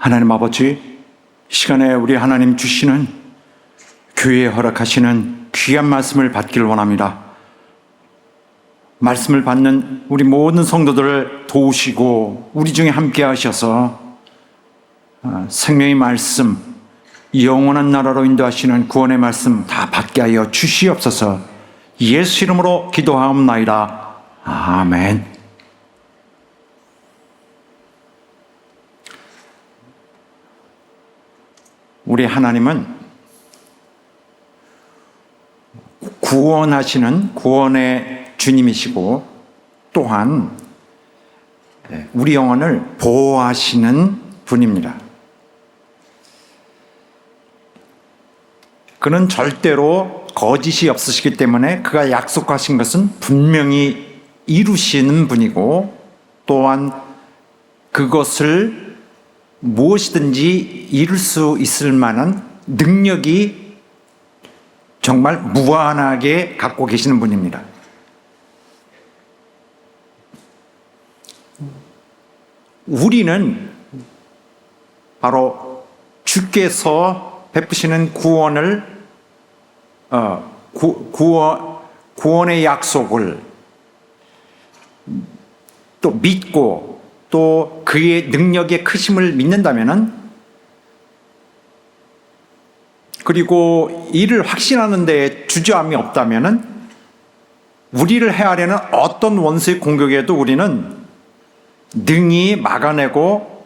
하나님 아버지, 이 시간에 우리 하나님 주시는 교회에 허락하시는 귀한 말씀을 받기를 원합니다. 말씀을 받는 우리 모든 성도들을 도우시고 우리 중에 함께 하셔서 생명의 말씀, 영원한 나라로 인도하시는 구원의 말씀 다 받게 하여 주시옵소서. 예수 이름으로 기도하옵나이다. 아멘. 우리 하나님은 구원하시는 구원의 주님이시고 또한 우리 영혼을 보호하시는 분입니다. 그는 절대로 거짓이 없으시기 때문에 그가 약속하신 것은 분명히 이루시는 분이고 또한 그것을 무엇이든지 이룰 수 있을 만한 능력이 정말 무한하게 갖고 계시는 분입니다. 우리는 바로 주께서 베푸시는 구원의 약속을 또 믿고 또 그의 능력의 크심을 믿는다면은, 그리고 이를 확신하는 데 주저함이 없다면은 우리를 헤아려는 어떤 원수의 공격에도 우리는 능히 막아내고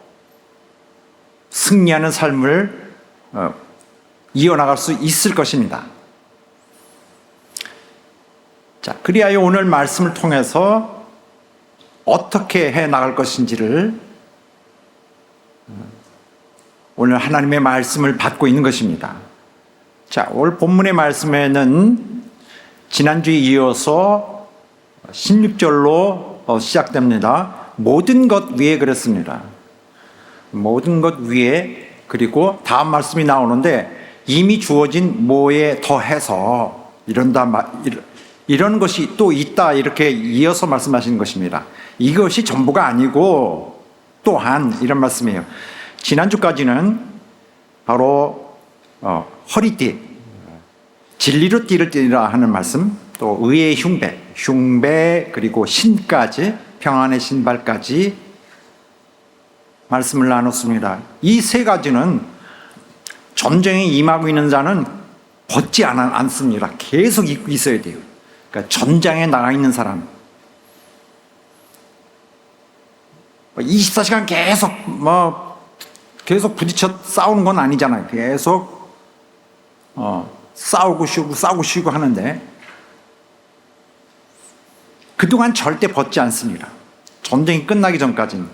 승리하는 삶을 이어나갈 수 있을 것입니다. 자, 그리하여 오늘 말씀을 통해서 어떻게 해 나갈 것인지를 오늘 하나님의 말씀을 받고 있는 것입니다. 자, 오늘 본문의 말씀에는 지난주에 이어서 16절로 시작됩니다. 모든 것 위에 그랬습니다. 모든 것 위에, 그리고 다음 말씀이 나오는데 이미 주어진 뭐에 더해서 이런 것이 또 있다, 이렇게 이어서 말씀하시는 것입니다. 이것이 전부가 아니고 또한, 이런 말씀이에요. 지난주까지는 바로 허리띠, 진리로 띠를 띠라 하는 말씀, 또 의의 흉배, 그리고 신까지, 평안의 신발까지 말씀을 나눴습니다. 이 세 가지는 전쟁에 임하고 있는 자는 벗지 않습니다. 계속 입고 있어야 돼요. 그러니까 전장에 나가 있는 사람, 24시간 계속 부딪혀 싸우는 건 아니잖아요. 계속 싸우고 쉬고 하는데 그동안 절대 벗지 않습니다. 전쟁이 끝나기 전까지는.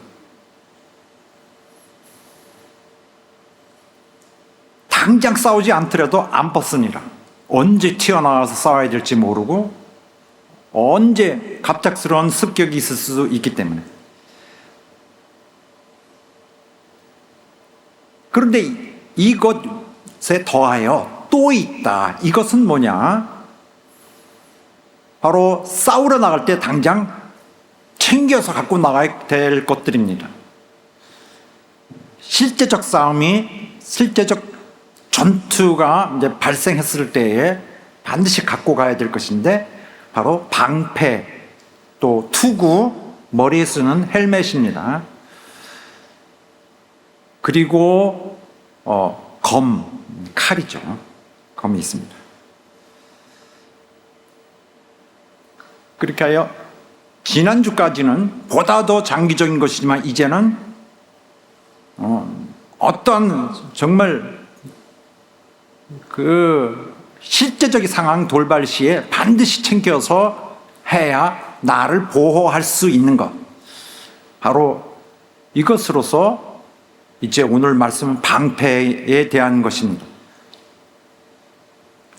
당장 싸우지 않더라도 안 벗습니다. 언제 튀어나와서 싸워야 될지 모르고 언제 갑작스러운 습격이 있을 수 있기 때문에. 그런데 이것에 더하여 또 있다. 이것은 뭐냐? 바로 싸우러 나갈 때 당장 챙겨서 갖고 나가야 될 것들입니다. 실제적 전투가 이제 발생했을 때에 반드시 갖고 가야 될 것인데, 바로 방패, 또 투구, 머리에 쓰는 헬멧입니다. 그리고 칼이죠. 검이 있습니다. 그렇게 하여 지난주까지는 보다 더 장기적인 것이지만 이제는 어떤 정말 그 실제적인 상황 돌발 시에 반드시 챙겨서 해야 나를 보호할 수 있는 것, 바로 이것으로서 이제 오늘 말씀은 방패에 대한 것입니다.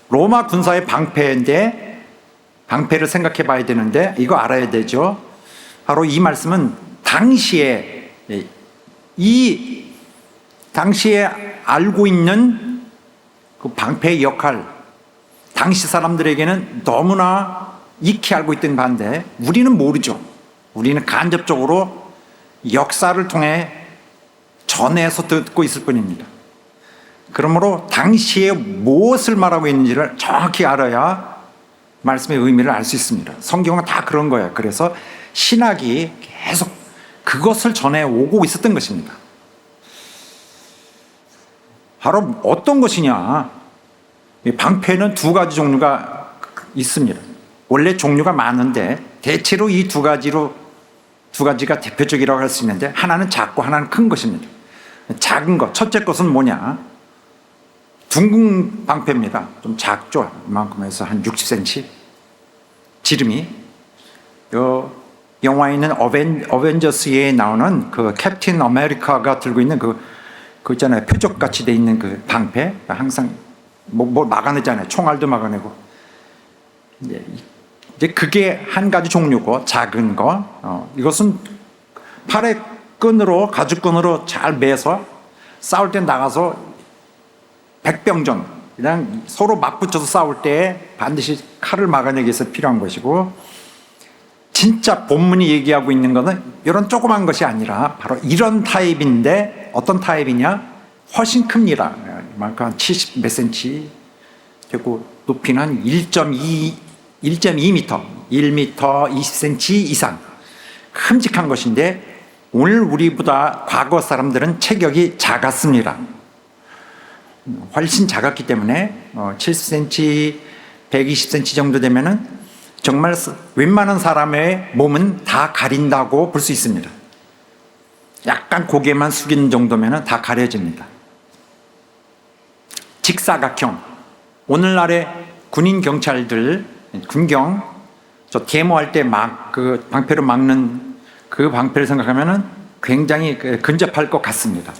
로마 군사의 방패인데, 방패를 생각해 봐야 되는데 이거 알아야 되죠. 바로 이 말씀은 당시에 알고 있는 그 방패의 역할, 당시 사람들에게는 너무나 익히 알고 있던 반대 우리는 모르죠. 우리는 간접적으로 역사를 통해 전해서 듣고 있을 뿐입니다. 그러므로 당시에 무엇을 말하고 있는지를 정확히 알아야 말씀의 의미를 알 수 있습니다. 성경은 다 그런 거예요. 그래서 신학이 계속 그것을 전해오고 있었던 것입니다. 바로 어떤 것이냐? 방패는 두 가지 종류가 있습니다. 원래 종류가 많은데 대체로 이 두 가지가 대표적이라고 할 수 있는데, 하나는 작고 하나는 큰 것입니다. 작은 것, 첫째 것은 뭐냐? 둥근 방패입니다. 좀 작죠. 이만큼 해서 한 60cm. 지름이. 영화에 있는 어벤져스에 나오는 그 캡틴 아메리카가 들고 있는 그 있잖아요. 표적같이 돼 있는 그 방패. 항상 뭐 막아내잖아요. 총알도 막아내고. 이제 그게 한 가지 종류고, 작은 거. 이것은 팔에 가죽끈으로 잘 매서 싸울 때 나가서 백병전, 그냥 서로 맞붙여서 싸울 때 반드시 칼을 막아내기 위해서 필요한 것이고, 진짜 본문이 얘기하고 있는 것은 이런 조그만 것이 아니라 바로 이런 타입인데, 어떤 타입이냐? 훨씬 큽니다. 이만큼 한 70 몇 센치 되고, 높이는 한 1.2m, 1m 20cm 이상 큼직한 것인데, 오늘 우리보다 과거 사람들은 체격이 작았습니다. 훨씬 작았기 때문에 70cm, 120cm 정도 되면은 정말 웬만한 사람의 몸은 다 가린다고 볼 수 있습니다. 약간 고개만 숙이는 정도면은 다 가려집니다. 직사각형. 오늘날의 군인 경찰들, 군경, 저 데모할 때 그 방패로 막는 그 방패를 생각하면은 굉장히 근접할 것 같습니다.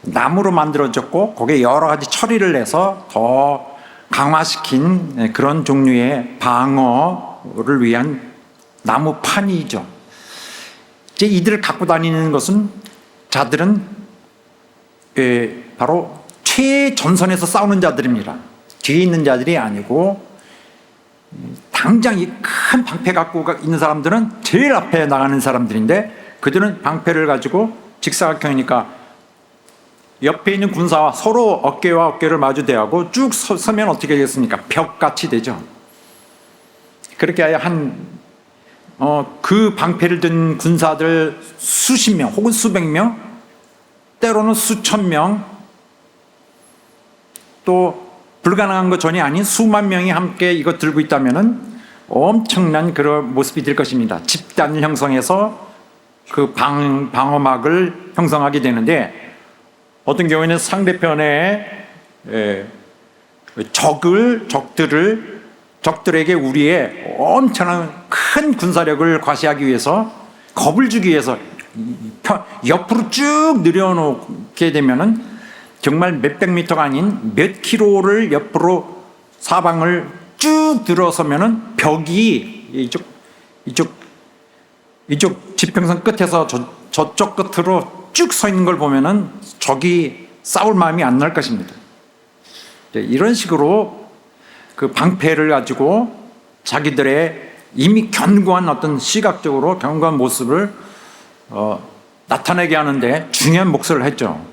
나무로 만들어졌고 거기에 여러 가지 처리를 해서 더 강화시킨 그런 종류의 방어를 위한 나무판이죠. 이제 이들을 갖고 다니는 것은 자들은 바로 최전선에서 싸우는 자들입니다. 뒤에 있는 자들이 아니고, 당장 이 큰 방패 갖고 있는 사람들은 제일 앞에 나가는 사람들인데, 그들은 방패를 가지고 직사각형이니까 옆에 있는 군사와 서로 어깨와 어깨를 마주대하고 쭉 서면 어떻게 되겠습니까? 벽같이 되죠. 그렇게 해야 그 방패를 든 군사들 수십 명 혹은 수백 명, 때로는 수천 명, 또 불가능한 것 전이 아닌 수만 명이 함께 이거 들고 있다면은 엄청난 그런 모습이 될 것입니다. 집단을 형성해서 그 방어막을 형성하게 되는데, 어떤 경우에는 상대편의 적들에게 우리의 엄청난 큰 군사력을 과시하기 위해서, 겁을 주기 위해서 옆으로 쭉 늘여놓게 되면은 정말 몇백 미터가 아닌 몇 킬로를 옆으로 사방을 쭉 들어서면은 벽이 이쪽 지평선 끝에서 저쪽 끝으로 쭉 서 있는 걸 보면은 적이 싸울 마음이 안 날 것입니다. 이런 식으로 그 방패를 가지고 자기들의 이미 견고한 어떤 시각적으로 견고한 모습을 나타내게 하는데 중요한 몫을 했죠.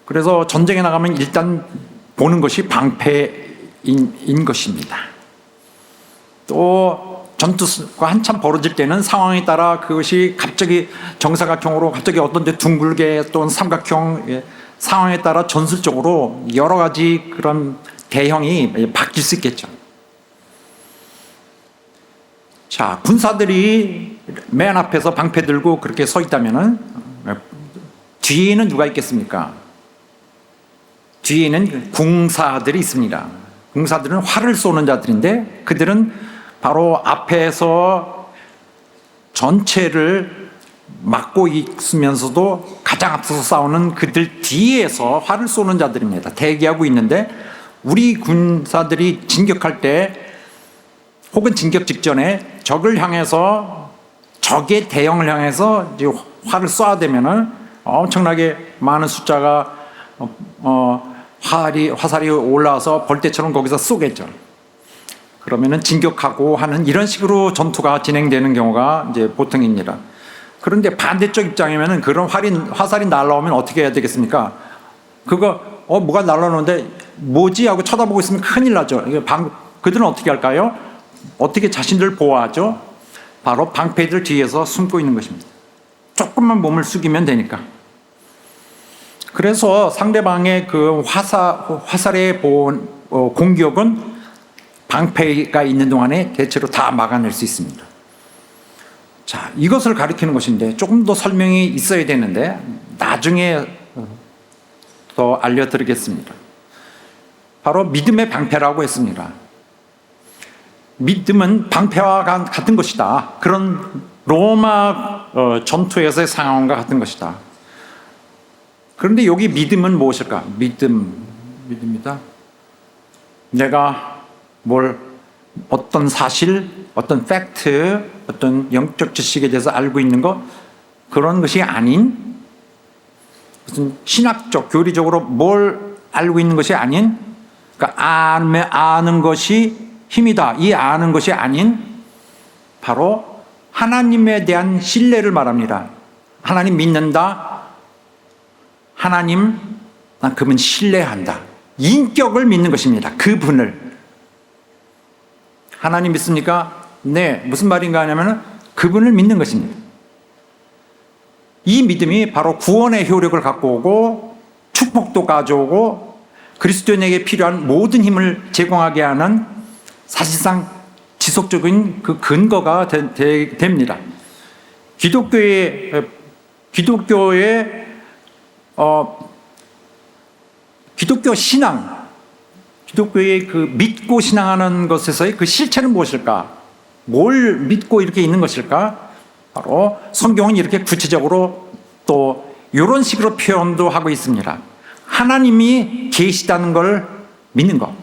그래서 전쟁에 나가면 일단 보는 것이 방패인 것입니다. 또 전투가 한참 벌어질 때는 상황에 따라 그것이 갑자기 정사각형으로, 갑자기 어떤 데 둥글게, 또는 삼각형, 상황에 따라 전술적으로 여러 가지 그런 대형이 바뀔 수 있겠죠. 자, 군사들이 맨 앞에서 방패 들고 그렇게 서 있다면은 뒤에는 누가 있겠습니까? 뒤에는 궁사들이 있습니다. 궁사들은 활을 쏘는 자들인데, 그들은 바로 앞에서 전체를 막고 있으면서도 가장 앞서서 싸우는 그들 뒤에서 활을 쏘는 자들입니다. 대기하고 있는데, 우리 군사들이 진격할 때 혹은 진격 직전에 적을 향해서, 적의 대형을 향해서 이제 활을 쏴야 되면은 엄청나게 많은 숫자가 화살이 올라와서 벌떼처럼 거기서 쏘겠죠. 그러면은 진격하고 하는 이런 식으로 전투가 진행되는 경우가 이제 보통입니다. 그런데 반대쪽 입장이면 그런 화살이 날라오면 어떻게 해야 되겠습니까? 뭐가 날라오는데 뭐지 하고 쳐다보고 있으면 큰일 나죠. 그들은 어떻게 할까요? 어떻게 자신들을 보호하죠? 바로 방패들 뒤에서 숨고 있는 것입니다. 조금만 몸을 숙이면 되니까. 그래서 상대방의 그 화살의 공격은 방패가 있는 동안에 대체로 다 막아낼 수 있습니다. 자, 이것을 가리키는 것인데 조금 더 설명이 있어야 되는데 나중에 더 알려드리겠습니다. 바로 믿음의 방패라고 했습니다. 믿음은 방패와 같은 것이다. 그런 로마 전투에서의 상황과 같은 것이다. 그런데 여기 믿음은 무엇일까? 믿음이다. 내가 어떤 사실, 어떤 팩트, 어떤 영적 지식에 대해서 알고 있는 것, 그런 것이 아닌, 무슨 신학적, 교리적으로 뭘 알고 있는 것이 아닌, 그러니까 아는 것이 힘이다. 이 아는 것이 아닌, 바로 하나님에 대한 신뢰를 말합니다. 하나님 믿는다. 하나님, 난 그분 신뢰한다. 인격을 믿는 것입니다. 그분을. 하나님 믿습니까? 네. 무슨 말인가 하냐면 그분을 믿는 것입니다. 이 믿음이 바로 구원의 효력을 갖고 오고 축복도 가져오고 그리스도인에게 필요한 모든 힘을 제공하게 하는 사실상 지속적인 그 근거가 됩니다. 기독교의 기독교 신앙, 기독교의 그 믿고 신앙하는 것에서의 그 실체는 무엇일까? 뭘 믿고 이렇게 있는 것일까? 바로 성경은 이렇게 구체적으로 또 이런 식으로 표현도 하고 있습니다. 하나님이 계시다는 걸 믿는 것.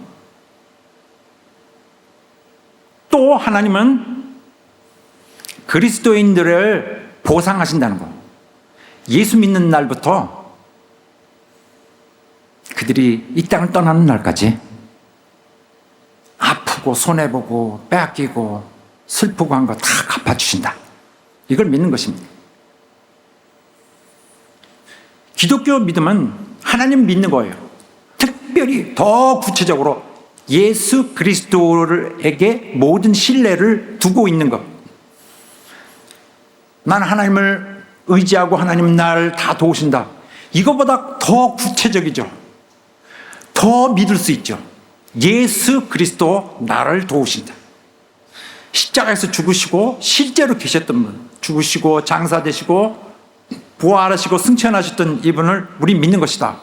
또 하나님은 그리스도인들을 보상하신다는 것. 예수 믿는 날부터 그들이 이 땅을 떠나는 날까지 아프고 손해보고 빼앗기고 슬프고 한 거 다 갚아주신다. 이걸 믿는 것입니다. 기독교 믿음은 하나님 믿는 거예요. 특별히 더 구체적으로 예수 그리스도에게 모든 신뢰를 두고 있는 것. 난 하나님을 의지하고 하나님 나를 다 도우신다. 이거보다 더 구체적이죠. 더 믿을 수 있죠. 예수 그리스도 나를 도우신다. 십자가에서 죽으시고 실제로 계셨던 분, 죽으시고 장사되시고 부활하시고 승천하셨던 이분을 우리 믿는 것이다.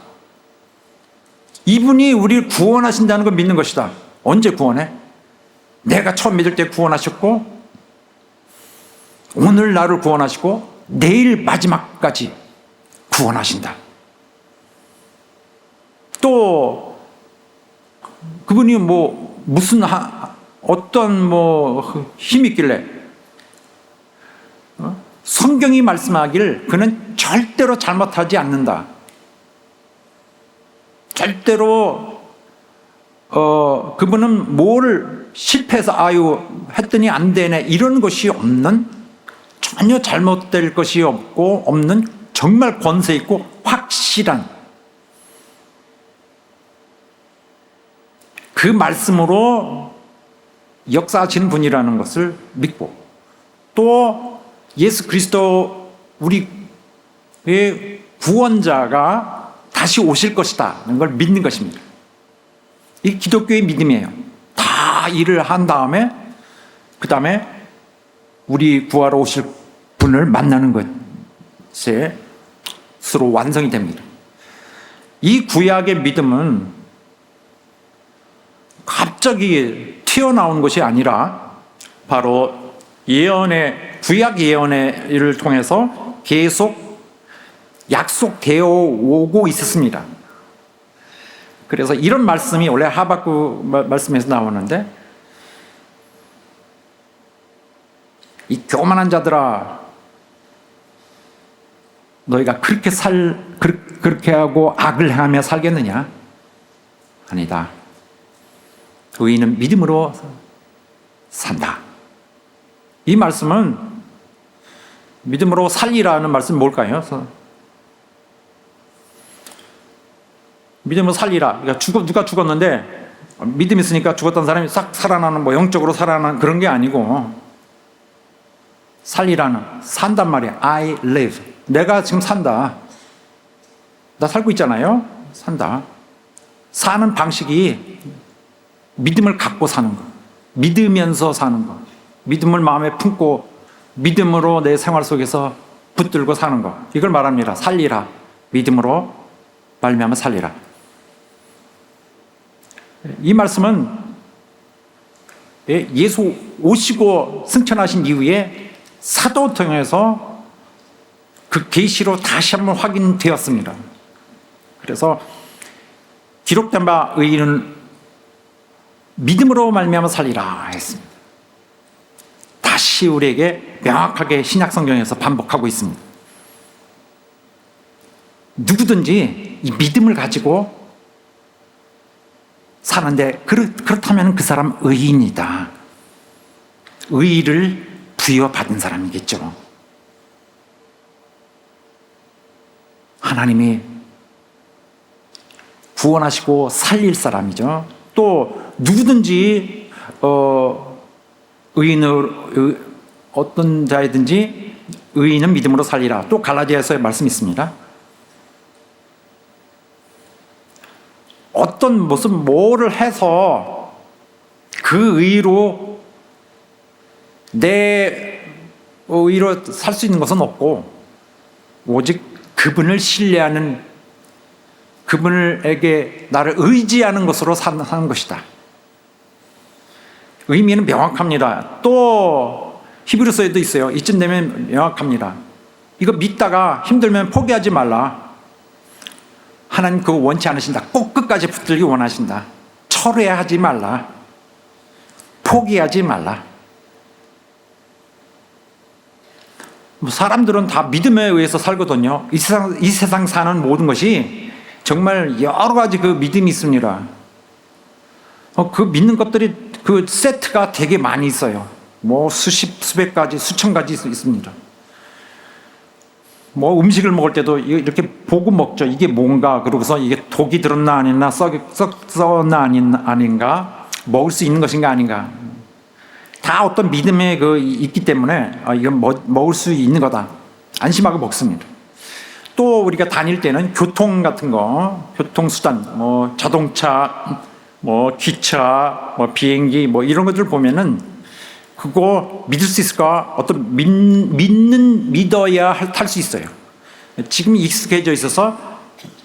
이분이 우리를 구원하신다는 걸 믿는 것이다. 언제 구원해? 내가 처음 믿을 때 구원하셨고 오늘 나를 구원하시고 내일 마지막까지 구원하신다. 또 그분이 무슨 어떤 힘이 있길래 성경이 말씀하길 그는 절대로 잘못하지 않는다. 절대로 그분은 뭘 실패해서 했더니 안 되네 이런 것이 없는, 전혀 잘못될 것이 없는 정말 권세 있고 확실한 그 말씀으로 역사하시는 분이라는 것을 믿고, 또 예수 그리스도 우리의 구원자가 다시 오실 것이다는 걸 믿는 것입니다. 이 기독교의 믿음이에요. 다 일을 한 다음에 그 다음에 우리 구하러 오실 분을 만나는 것에 스스로 완성이 됩니다. 이 구약의 믿음은 갑자기 튀어나온 것이 아니라 바로 구약 예언을 통해서 계속 약속되어 오고 있었습니다. 그래서 이런 말씀이 원래 하박국 말씀에서 나오는데, 이 교만한 자들아, 너희가 그렇게 하고 악을 행하며 살겠느냐? 아니다. 의인은 믿음으로 산다. 이 말씀은 믿음으로 살리라는 말씀 뭘까요? 믿음으로 살리라. 그러니까 누가 죽었는데 믿음 있으니까 죽었던 사람이 싹 살아나는, 뭐 영적으로 살아나는 그런 게 아니고, 살리라는, 산단 말이야. I live. 내가 지금 산다. 나 살고 있잖아요. 산다. 사는 방식이 믿음을 갖고 사는 거, 믿으면서 사는 거, 믿음을 마음에 품고 믿음으로 내 생활 속에서 붙들고 사는 거, 이걸 말합니다. 살리라. 믿음으로 말미암아 살리라. 이 말씀은 예수 오시고 승천하신 이후에 사도 통해서 그 계시로 다시 한번 확인되었습니다. 그래서 기록된 바 의인은 믿음으로 말미암아 살리라 했습니다. 다시 우리에게 명확하게 신약 성경에서 반복하고 있습니다. 누구든지 이 믿음을 가지고 사는데 그렇다면 그 사람 의인이다. 의의를 부여받은 사람이겠죠. 하나님이 구원하시고 살릴 사람이죠. 또 누구든지 어떤 자이든지 의인은 믿음으로 살리라. 또 갈라디아서의 말씀이 있습니다. 무슨 뭐를 해서 그 의로 내 의로 살 수 있는 것은 없고, 오직 그분을 신뢰하는, 그분에게 나를 의지하는 것으로 사는 것이다. 의미는 명확합니다. 또 히브리서에도 있어요. 이쯤 되면 명확합니다. 이거 믿다가 힘들면 포기하지 말라. 하나님 그거 원치 않으신다. 꼭 끝까지 붙들기 원하신다. 철회하지 말라. 포기하지 말라. 사람들은 다 믿음에 의해서 살거든요. 이 세상 사는 모든 것이 정말 여러 가지 그 믿음이 있습니다. 그 믿는 것들이 그 세트가 되게 많이 있어요. 뭐 수백 가지, 수천 가지 있습니다. 뭐 음식을 먹을 때도 이렇게 보고 먹죠. 이게 뭔가, 그러고서 이게 독이 들었나 아니나, 썩었나 아닌가, 먹을 수 있는 것인가 아닌가. 다 어떤 믿음에 있기 때문에 이건 먹을 수 있는 거다. 안심하고 먹습니다. 또 우리가 다닐 때는 교통 같은 거, 교통수단, 뭐 자동차, 뭐 기차, 뭐 비행기, 뭐 이런 것들 보면은 그거 믿을 수 있을까? 어떤 믿어야 탈 수 있어요. 지금 익숙해져 있어서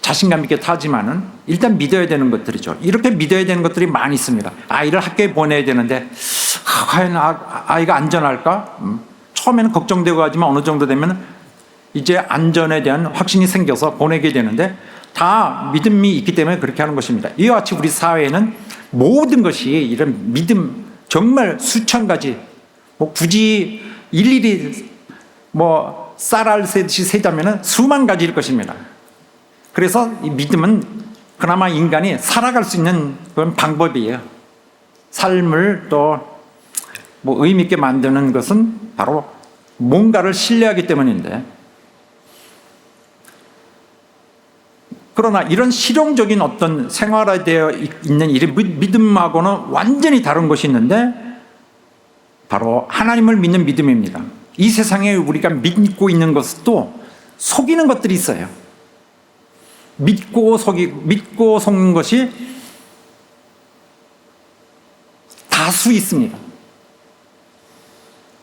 자신감 있게 타지만은 일단 믿어야 되는 것들이죠. 이렇게 믿어야 되는 것들이 많이 있습니다. 아이를 학교에 보내야 되는데 과연 아이가 안전할까? 처음에는 걱정되고 하지만 어느 정도 되면 이제 안전에 대한 확신이 생겨서 보내게 되는데, 다 믿음이 있기 때문에 그렇게 하는 것입니다. 이와 같이 우리 사회에는 모든 것이 이런 믿음, 정말 수천 가지, 뭐 굳이 일일이 뭐 쌀알 세듯이 세자면은 수만 가지일 것입니다. 그래서 이 믿음은 그나마 인간이 살아갈 수 있는 그런 방법이에요. 삶을 또 뭐 의미 있게 만드는 것은 바로 뭔가를 신뢰하기 때문인데, 그러나 이런 실용적인 어떤 생활화되어 있는 이 믿음하고는 완전히 다른 것이 있는데, 바로 하나님을 믿는 믿음입니다. 이 세상에 우리가 믿고 있는 것도 속이는 것들이 있어요. 믿고 속는 것이 다수 있습니다.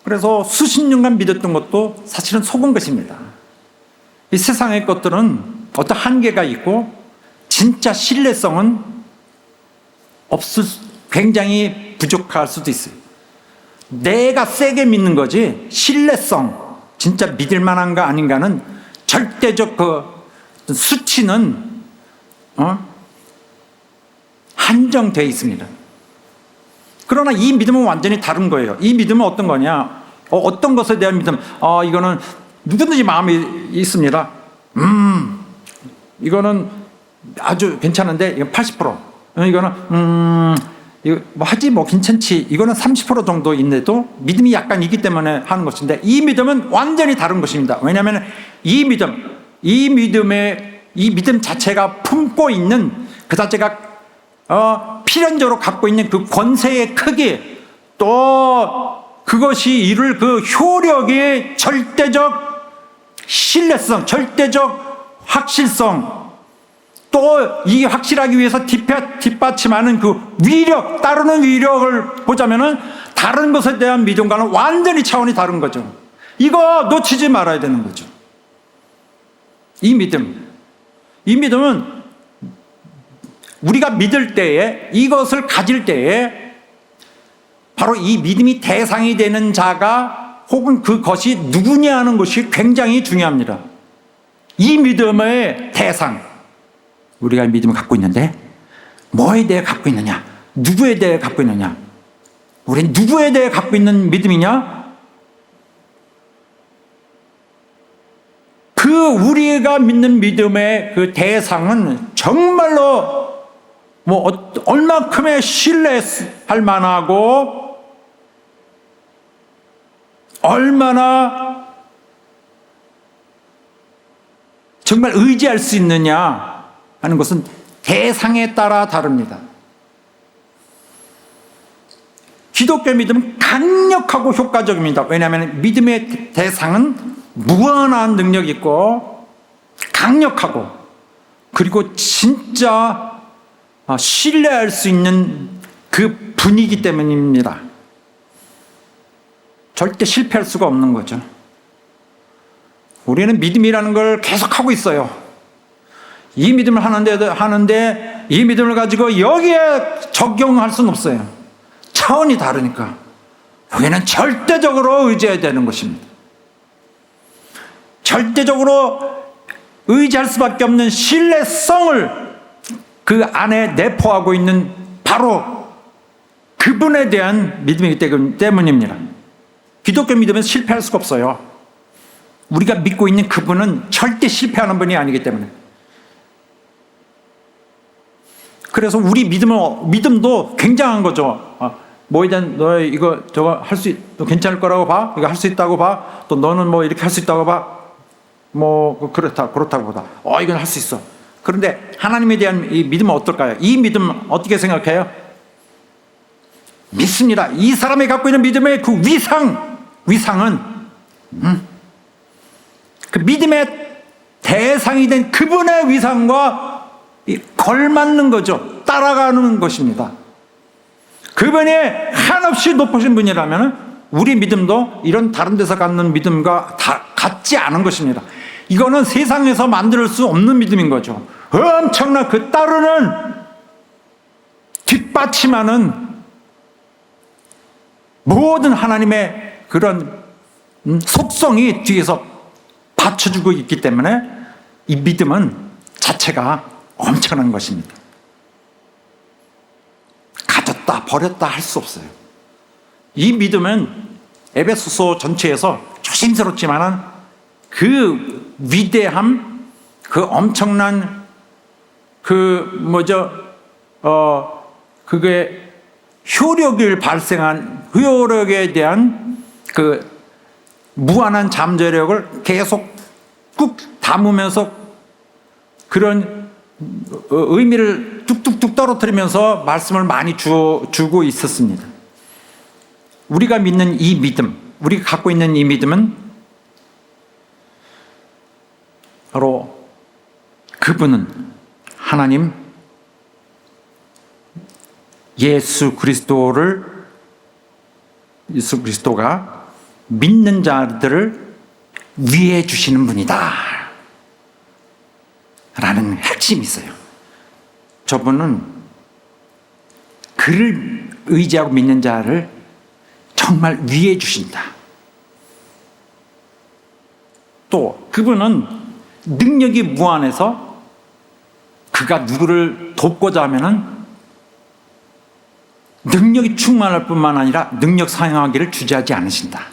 그래서 수십 년간 믿었던 것도 사실은 속은 것입니다. 이 세상의 것들은 어떤 한계가 있고 진짜 신뢰성은 굉장히 부족할 수도 있어요. 내가 세게 믿는 거지 신뢰성, 진짜 믿을 만한가 아닌가는 절대적 그 수치는 한정되어 있습니다. 그러나 이 믿음은 완전히 다른 거예요. 이 믿음은 어떤 거냐? 어떤 것에 대한 믿음? 이거는 누구든지 마음이 있습니다. 이거는 아주 괜찮은데 이건 80%. 이거는 이거 뭐 하지 뭐 괜찮지. 이거는 30% 정도 있는데도 믿음이 약간 있기 때문에 하는 것인데, 이 믿음은 완전히 다른 것입니다. 왜냐하면 이 믿음 자체가 품고 있는 그 자체가 필연적으로 갖고 있는 그 권세의 크기, 또 그것이 이룰 그 효력의 절대적 신뢰성, 절대적 확실성, 또 이 확실하기 위해서 뒷받침하는 그 위력, 따르는 위력을 보자면은 다른 것에 대한 믿음과는 완전히 차원이 다른 거죠. 이거 놓치지 말아야 되는 거죠. 이 믿음은 우리가 믿을 때에, 이것을 가질 때에 바로 이 믿음이 대상이 되는 자가 혹은 그것이 누구냐 하는 것이 굉장히 중요합니다. 이 믿음의 대상, 우리가 믿음을 갖고 있는데 뭐에 대해 갖고 있느냐, 누구에 대해 갖고 있느냐, 우리는 누구에 대해 갖고 있는 믿음이냐, 그 우리가 믿는 믿음의 그 대상은 정말로 뭐 얼마큼의 신뢰할 만하고 얼마나 정말 의지할 수 있느냐 하는 것은 대상에 따라 다릅니다. 기독교 믿음은 강력하고 효과적입니다. 왜냐하면 믿음의 대상은 무한한 능력이 있고 강력하고, 그리고 진짜 신뢰할 수 있는 그 분위기 때문입니다. 절대 실패할 수가 없는 거죠. 우리는 믿음이라는 걸 계속 하고 있어요. 이 믿음을 하는데 이 믿음을 가지고 여기에 적용할 수는 없어요. 차원이 다르니까 우리는 절대적으로 의지해야 되는 것입니다. 절대적으로 의지할 수밖에 없는 신뢰성을 그 안에 내포하고 있는 바로 그분에 대한 믿음이기 때문입니다. 기독교 믿음은 실패할 수가 없어요. 우리가 믿고 있는 그분은 절대 실패하는 분이 아니기 때문에. 그래서 우리 믿음도 굉장한 거죠. 뭐에 대한 너 이거 저거 너 괜찮을 거라고 봐. 이거 할 수 있다고 봐. 또 너는 뭐 이렇게 할 수 있다고 봐. 뭐 그렇다고 보다. 이건 할 수 있어. 그런데 하나님에 대한 이 믿음은 어떨까요? 이 믿음 어떻게 생각해요? 믿습니다. 이 사람이 갖고 있는 믿음의 그 위상은 그 믿음의 대상이 된 그분의 위상과 걸맞는 거죠. 따라가는 것입니다. 그분이 한없이 높으신 분이라면 우리 믿음도 이런 다른 데서 갖는 믿음과 다 같지 않은 것입니다. 이거는 세상에서 만들 수 없는 믿음인 거죠. 엄청난 그 따르는 뒷받침하는 모든 하나님의 그런 속성이 뒤에서 받쳐주고 있기 때문에 이 믿음은 자체가 엄청난 것입니다. 가졌다 버렸다 할 수 없어요. 이 믿음은 에베소서 전체에서 조심스럽지만은 그 위대함, 그 엄청난 그게 효력을 발생한 효력에 대한 그 무한한 잠재력을 계속 꾹 담으면서 그런 의미를 뚝뚝뚝 떨어뜨리면서 말씀을 많이 주고 있었습니다. 우리가 믿는 이 믿음, 우리가 갖고 있는 이 믿음은 바로 그분은 하나님 예수 그리스도가 믿는 자들을 위해 주시는 분이다 라는 핵심이 있어요. 저분은 그를 의지하고 믿는 자를 정말 위해 주신다. 또 그분은 능력이 무한해서 그가 누구를 돕고자 하면은 능력이 충만할 뿐만 아니라 능력 사용하기를 주저하지 않으신다.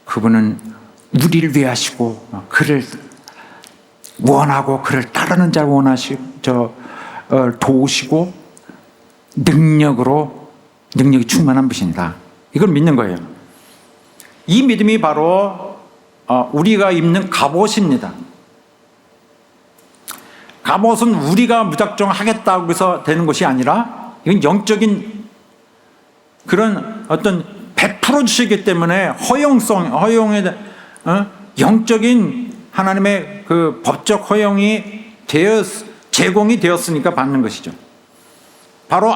그분은 우리를 위하시고 그를 원하고 그를 따르는 자를 도우시고 능력이 충만한 분이다. 이걸 믿는 거예요. 이 믿음이 바로 우리가 입는 갑옷입니다. 갑옷은 우리가 무작정 하겠다고 해서 되는 것이 아니라 이건 영적인 그런 어떤 베풀어 주시기 때문에 허용에 영적인 하나님의 그 법적 허용이 제공이 되었으니까 받는 것이죠. 바로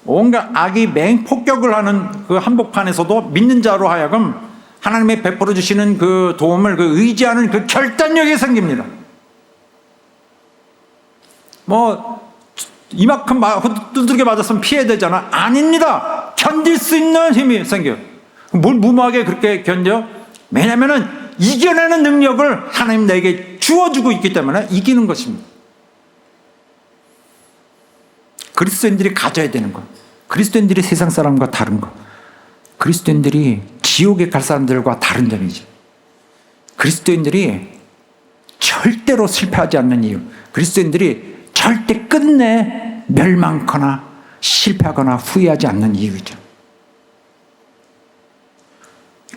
온갖 악이 맹폭격을 하는 그 한복판에서도 믿는 자로 하여금 하나님의 베풀어 주시는 그 도움을 의지하는 그 결단력이 생깁니다. 이만큼 두들겨 맞았으면 피해야 되잖아. 아닙니다. 견딜 수 있는 힘이 생겨요. 뭘 무모하게 그렇게 견뎌? 왜냐하면 이겨내는 능력을 하나님 내게 주어주고 있기 때문에 이기는 것입니다. 그리스도인들이 가져야 되는 것, 그리스도인들이 세상 사람과 다른 것, 그리스도인들이 지옥에 갈 사람들과 다른 점이지. 그리스도인들이 절대로 실패하지 않는 이유, 그리스도인들이 절대 끝내 멸망하거나 실패하거나 후회하지 않는 이유죠.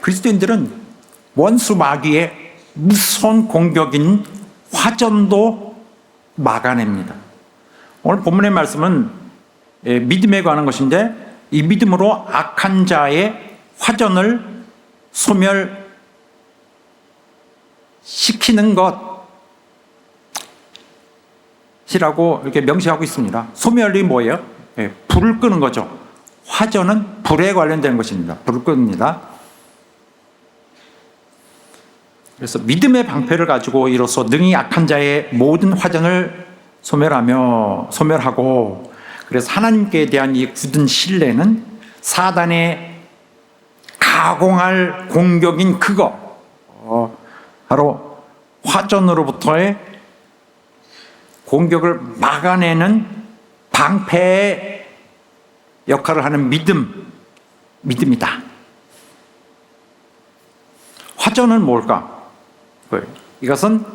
그리스도인들은 원수 마귀의 무서운 공격인 화전도 막아냅니다. 오늘 본문의 말씀은 믿음에 관한 것인데, 이 믿음으로 악한 자의 화전을 소멸시키는 것이라고 이렇게 명시하고 있습니다. 소멸이 뭐예요? 불을 끄는 거죠. 화전은 불에 관련된 것입니다. 불을 끕니다. 그래서 믿음의 방패를 가지고 이로써 능히 악한 자의 모든 화전을 소멸하고, 그래서 하나님께 대한 이 굳은 신뢰는 사단의 가공할 공격인 그거, 바로 화전으로부터의 공격을 막아내는 방패의 역할을 하는 믿음이다. 화전은 뭘까? 이것은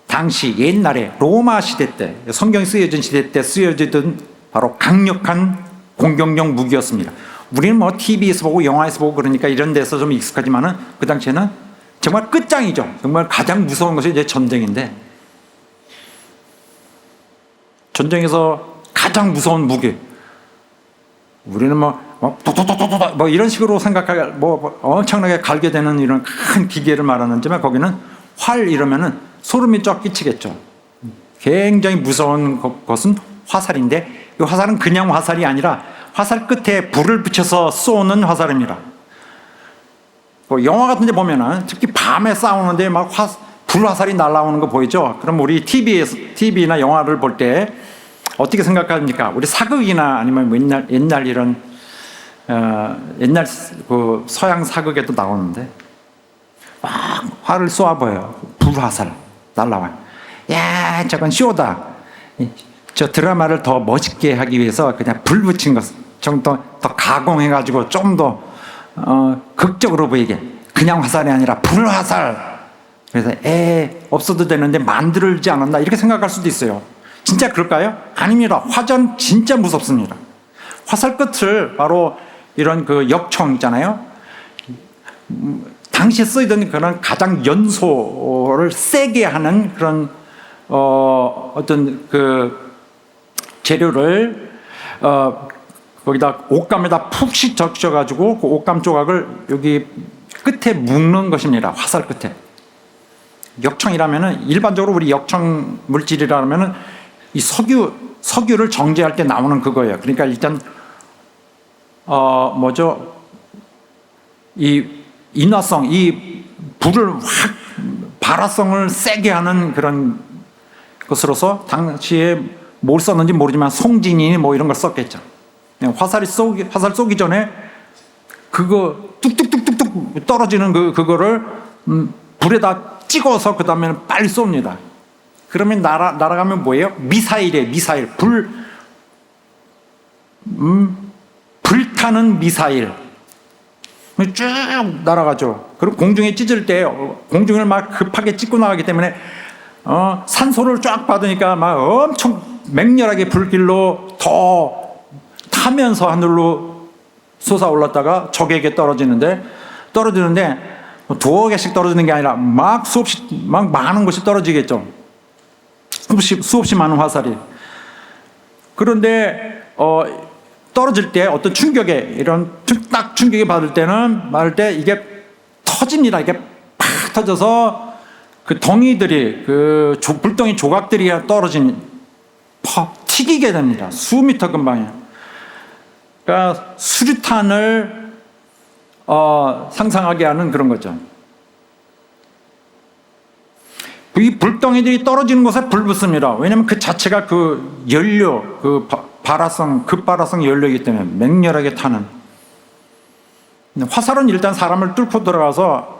당시 옛날에 로마 시대 때, 성경이 쓰여진 시대 때 쓰여지던 바로 강력한 공격용 무기였습니다. 우리는 TV에서 보고 영화에서 보고 그러니까 이런 데서 좀 익숙하지만은 그 당시에는 정말 끝장이죠. 정말 가장 무서운 것이 이제 전쟁인데, 전쟁에서 가장 무서운 무기, 우리는 이런 식으로 생각하게 엄청나게 갈게 되는 이런 큰 기계를 말하는지만, 거기는 활 이러면은 소름이 쫙 끼치겠죠. 굉장히 무서운 것은 화살인데, 이 화살은 그냥 화살이 아니라 화살 끝에 불을 붙여서 쏘는 화살입니다. 영화 같은 데 보면은 특히 밤에 싸우는데 불화살이 날아오는 거 보이죠? 그럼 우리 TV나 영화를 볼 때 어떻게 생각합니까? 우리 사극이나 아니면 옛날 이런 옛날 그 서양 사극에도 나오는데 막 활을 쏘아봐요. 불화살 날라와요. 야, 저건 쇼다. 저 드라마를 더 멋있게 하기 위해서 그냥 불 붙인 것 좀 더 가공해가지고 좀 더 극적으로 보이게, 그냥 화살이 아니라 불화살. 그래서 없어도 되는데 만들지 않았나 이렇게 생각할 수도 있어요. 진짜 그럴까요? 아닙니다. 화전 진짜 무섭습니다. 화살 끝을 바로 이런 그 역청 있잖아요. 당시에 쓰이던 그런 가장 연소를 세게 하는 그런 어떤 그 재료를 거기다 옷감에다 푹씩 적셔가지고 그 옷감 조각을 여기 끝에 묶는 것입니다. 화살 끝에. 역청이라면은 일반적으로 우리 역청 물질이라면은 이 석유를 정제할 때 나오는 그거예요. 그러니까 일단 이 인화성, 이 불을 확 발화성을 세게 하는 그런 것으로서 당시에 뭘 썼는지 모르지만 송진이 이런 걸 썼겠죠. 화살 쏘기 전에 그거 뚝뚝뚝뚝뚝 떨어지는 그거를 불에다 찍어서 그 다음에 빨리 쏩니다. 그러면 날아가면 뭐예요? 미사일이에요. 미사일. 불타는 미사일. 쭉 날아가죠. 그리고 공중에 찢을 때 공중을 막 급하게 찍고 나가기 때문에 산소를 쫙 받으니까 막 엄청 맹렬하게 불길로 더 타면서 하늘로 솟아올랐다가 적에게 떨어지는데 두어 개씩 떨어지는 게 아니라 막 막 많은 것이 떨어지겠죠. 수없이 많은 화살이. 그런데 떨어질 때 어떤 충격에 이런 딱 충격이 받을 때 이게 터집니다. 이게 팍 터져서 그 덩이들이 불덩이 조각들이 튀기게 됩니다. 수미터 근방에. 그러니까 수류탄을 상상하게 하는 그런 거죠. 이 불덩이들이 떨어지는 곳에 불 붙습니다. 왜냐하면 그 자체가 그 연료, 급발화성 연료이기 때문에 맹렬하게 타는. 화살은 일단 사람을 뚫고 들어가서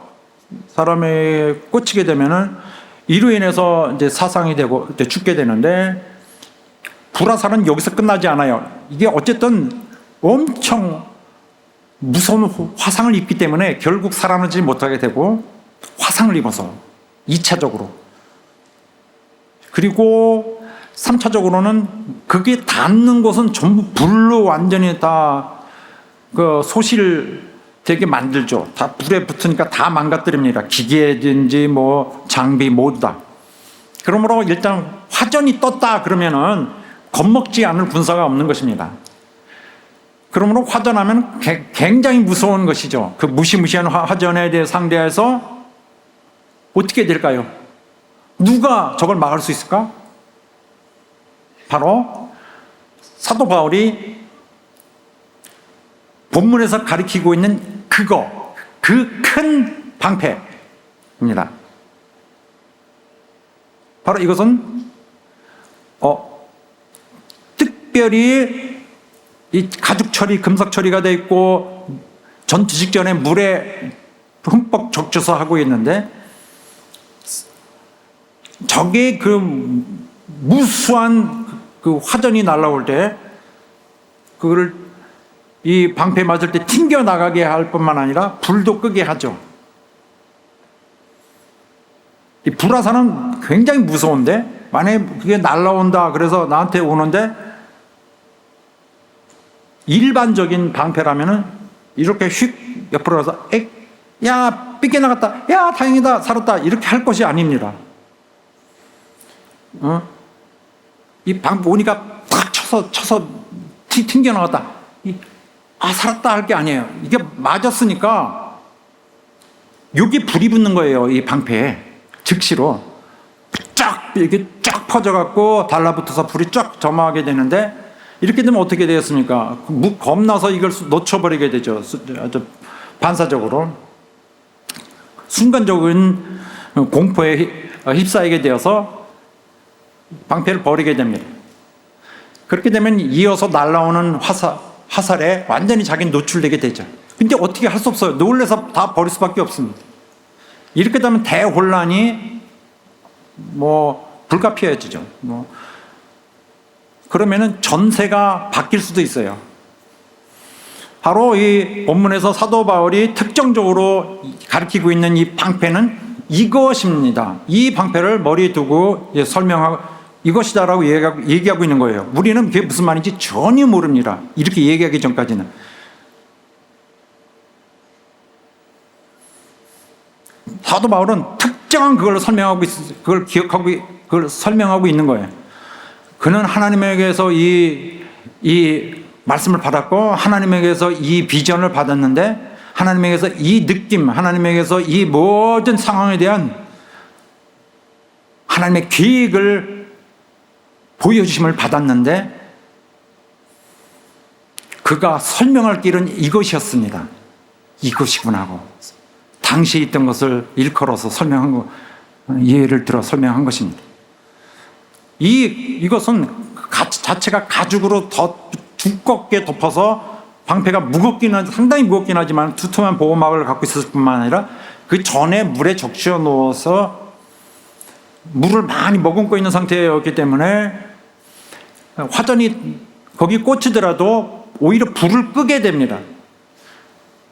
사람에 꽂히게 되면은 이로 인해서 이제 사상이 되고 죽게 되는데, 불화살은 여기서 끝나지 않아요. 이게 어쨌든 엄청 무서운 화상을 입기 때문에 결국 살아나지 못하게 되고 화상을 입어서 2차적으로, 그리고 3차적으로는 그게 닿는 곳은 전부 불로 완전히 다 소실되게 만들죠. 다 불에 붙으니까 다 망가뜨립니다. 기계든지 장비 모두 다. 그러므로 일단 화전이 떴다 그러면은 겁먹지 않을 군사가 없는 것입니다. 그러므로 화전하면 굉장히 무서운 것이죠. 그 무시무시한 화전에 대해 상대해서 어떻게 될까요? 누가 저걸 막을 수 있을까? 바로 사도 바울이 본문에서 가리키고 있는 그 큰 방패입니다. 바로 이것은 특별히 이 가죽 처리, 금속 처리가 되어 있고 전투 직전에 물에 흠뻑 적셔서 하고 있는데, 적의 그 무수한 그 화전이 날아올 때 그거를 이 방패 맞을 때 튕겨 나가게 할 뿐만 아니라 불도 끄게 하죠. 이 불화살은 굉장히 무서운데, 만약에 그게 날아온다 그래서 나한테 오는데 일반적인 방패라면은 이렇게 휙 옆으로 가서 야 삐껴나갔다, 야 다행이다 살았다 이렇게 할 것이 아닙니다. 이 방패 오니까 탁 쳐서 튕겨 나갔다, 살았다 할 게 아니에요. 이게 맞았으니까 여기 불이 붙는 거예요. 이 방패에 즉시로 이렇게 쫙 퍼져갖고 달라붙어서 불이 쫙 점화하게 되는데, 이렇게 되면 어떻게 되었습니까? 겁나서 이걸 놓쳐버리게 되죠. 반사적으로 순간적인 공포에 휩싸이게 되어서 방패를 버리게 됩니다. 그렇게 되면 이어서 날아오는 화살에 완전히 자기는 노출되게 되죠. 근데 어떻게 할 수 없어요. 놀래서 다 버릴 수밖에 없습니다. 이렇게 되면 대혼란이 불가피해지죠. 그러면은 전세가 바뀔 수도 있어요. 바로 이 본문에서 사도 바울이 특정적으로 가리키고 있는 이 방패는 이것입니다. 이 방패를 머리에 두고 설명하고 이것이다라고 얘기하고 있는 거예요. 우리는 그게 무슨 말인지 전혀 모릅니다. 이렇게 얘기하기 전까지는. 사도 바울은 특정한 그걸 설명하고 그걸 기억하고 그걸 설명하고 있는 거예요. 그는 하나님에게서 이 말씀을 받았고 하나님에게서 이 비전을 받았는데, 하나님에게서 이 느낌, 하나님에게서 이 모든 상황에 대한 하나님의 계획을 보여주심을 받았는데, 그가 설명할 길은 이것이었습니다. 이것이구나 하고 당시에 있던 것을 일컬어서 설명한 거, 예를 들어 설명한 것입니다. 이것은 자체가 가죽으로 더 두껍게 덮어서 방패가 상당히 무겁긴 하지만 두툼한 보호막을 갖고 있었을 뿐만 아니라 그 전에 물에 적셔 놓아서 물을 많이 머금고 있는 상태였기 때문에 화전이 거기 꽂히더라도 오히려 불을 끄게 됩니다.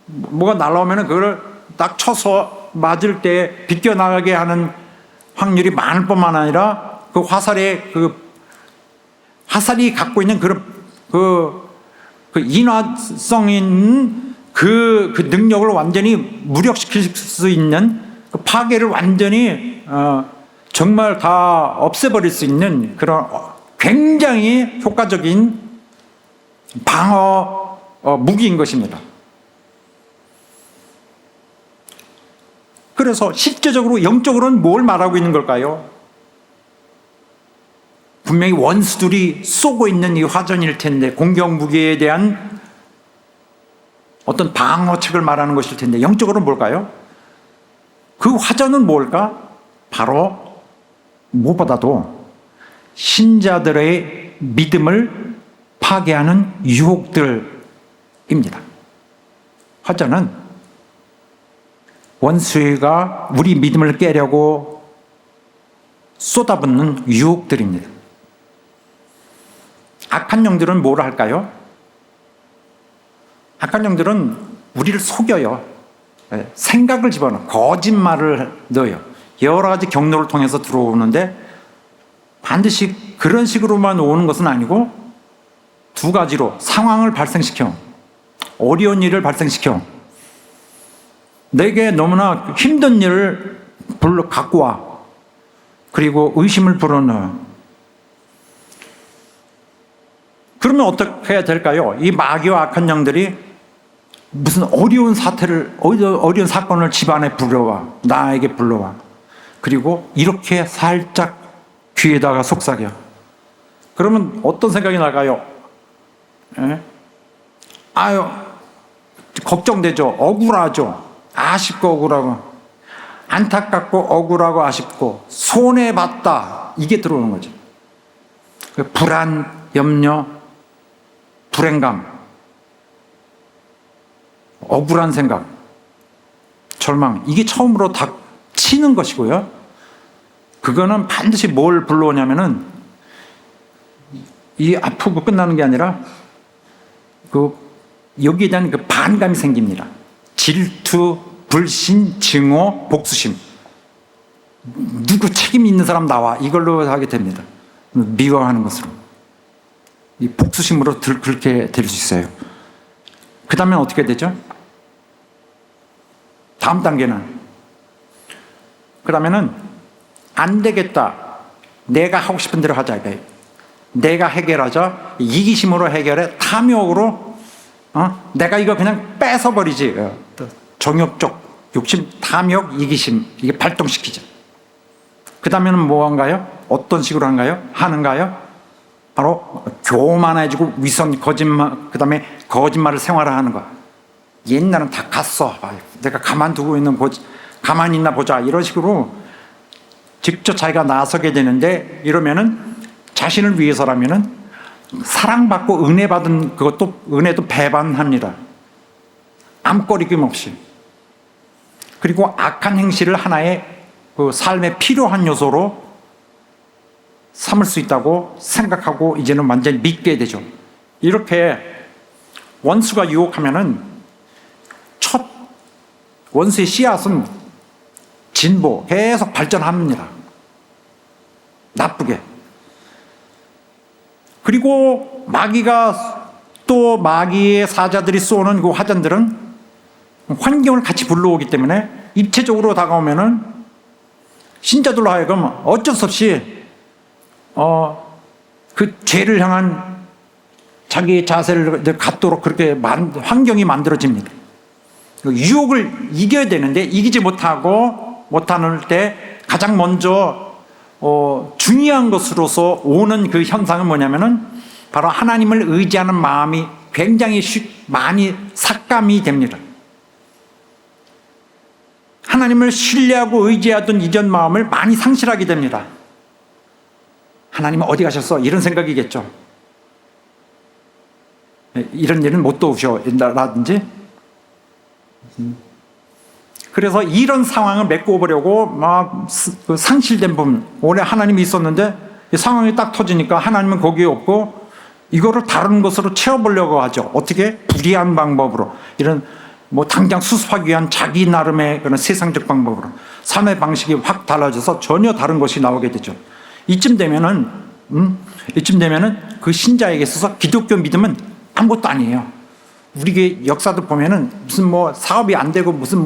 뭐가 날아오면 그걸 딱 쳐서 맞을 때 비껴나가게 하는 확률이 많을 뿐만 아니라 그 화살이 갖고 있는 그 인화성 있는 그 능력을 완전히 무력시킬 수 있는 그 파괴를 완전히 정말 다 없애버릴 수 있는 그런 굉장히 효과적인 방어 무기인 것입니다. 그래서 실제적으로 영적으로는 뭘 말하고 있는 걸까요? 분명히 원수들이 쏘고 있는 이 화전일 텐데, 공격 무기에 대한 어떤 방어책을 말하는 것일 텐데, 영적으로는 뭘까요? 그 화전은 뭘까? 바로 무엇보다도 신자들의 믿음을 파괴하는 유혹들입니다. 화전은 원수가 우리 믿음을 깨려고 쏟아붓는 유혹들입니다. 악한 영들은 뭘 할까요? 악한 영들은 우리를 속여요. 생각을 집어넣어, 거짓말을 넣어요. 여러 가지 경로를 통해서 들어오는데 반드시 그런 식으로만 오는 것은 아니고 두 가지로 상황을 발생시켜, 어려운 일을 발생시켜, 내게 너무나 힘든 일을 갖고 와, 그리고 의심을 불어넣어. 그러면 어떻게 해야 될까요? 이 마귀와 악한 영들이 무슨 어려운 사건을 집안에 불러와, 나에게 불러와. 그리고 이렇게 살짝 귀에다가 속삭여. 그러면 어떤 생각이 나가요? 아유, 걱정되죠. 억울하죠. 아쉽고 억울하고, 안타깝고 억울하고 아쉽고, 손해봤다, 이게 들어오는 거죠. 불안, 염려, 불행감, 억울한 생각, 절망, 이게 처음으로 닥치는 것이고요. 그거는 반드시 뭘 불러오냐면은 이 아프고 끝나는 게 아니라 여기에 대한 반감이 생깁니다. 질투, 불신, 증오, 복수심. 누구 책임 있는 사람 나와, 이걸로 하게 됩니다. 미워하는 것으로. 이 복수심으로 그렇게 될 수 있어요. 그 다음엔 어떻게 되죠? 다음 단계는, 그 다음에는 안 되겠다, 내가 하고 싶은 대로 하자, 내가 해결하자, 이기심으로 해결해, 탐욕으로 내가 이거 그냥 뺏어버리지. 정욕적 욕심, 탐욕, 이기심, 이게 발동시키죠. 그 다음에는 뭐 한가요? 어떤 식으로 하는가요? 바로 교만해지고 위선, 거짓말, 그 다음에 거짓말을 생활화하는 거. 옛날은 다 갔어, 내가 가만두고 가만히 있나 보자, 이런 식으로 직접 자기가 나서게 되는데, 이러면은 자신을 위해서라면은 사랑받고 은혜 받은 은혜도 배반합니다. 암거리낌 없이. 그리고 악한 행실을 하나의 삶의 필요한 요소로 삼을 수 있다고 생각하고 이제는 완전히 믿게 되죠. 이렇게 원수가 유혹하면은 첫 원수의 씨앗은 진보, 계속 발전합니다. 나쁘게. 그리고 마귀의 사자들이 쏘는 그 화전들은 환경을 같이 불러오기 때문에 입체적으로 다가오면은 신자들로 하여금 어쩔 수 없이 그 죄를 향한 자기의 자세를 갖도록 그렇게 환경이 만들어집니다. 유혹을 이겨야 되는데 이기지 못하는 때 가장 먼저 중요한 것으로서 오는 그 현상은 뭐냐면은 바로 하나님을 의지하는 마음이 굉장히 많이 삭감이 됩니다. 하나님을 신뢰하고 의지하던 이전 마음을 많이 상실하게 됩니다. 하나님은 어디 가셨어? 이런 생각이겠죠. 이런 일은 못 도우셔 라든지. 그래서 이런 상황을 메꿔보려고 막 상실된 부분, 원래 하나님이 있었는데 이 상황이 딱 터지니까 하나님은 거기에 없고 이거를 다른 것으로 채워보려고 하죠. 어떻게? 불의한 방법으로. 이런 뭐 당장 수습하기 위한 자기 나름의 그런 세상적 방법으로 삶의 방식이 확 달라져서 전혀 다른 것이 나오게 되죠. 이쯤 되면은 그 신자에게 있어서 기독교 믿음은 아무것도 아니에요. 우리 역사도 보면은 무슨 뭐 사업이 안 되고 무슨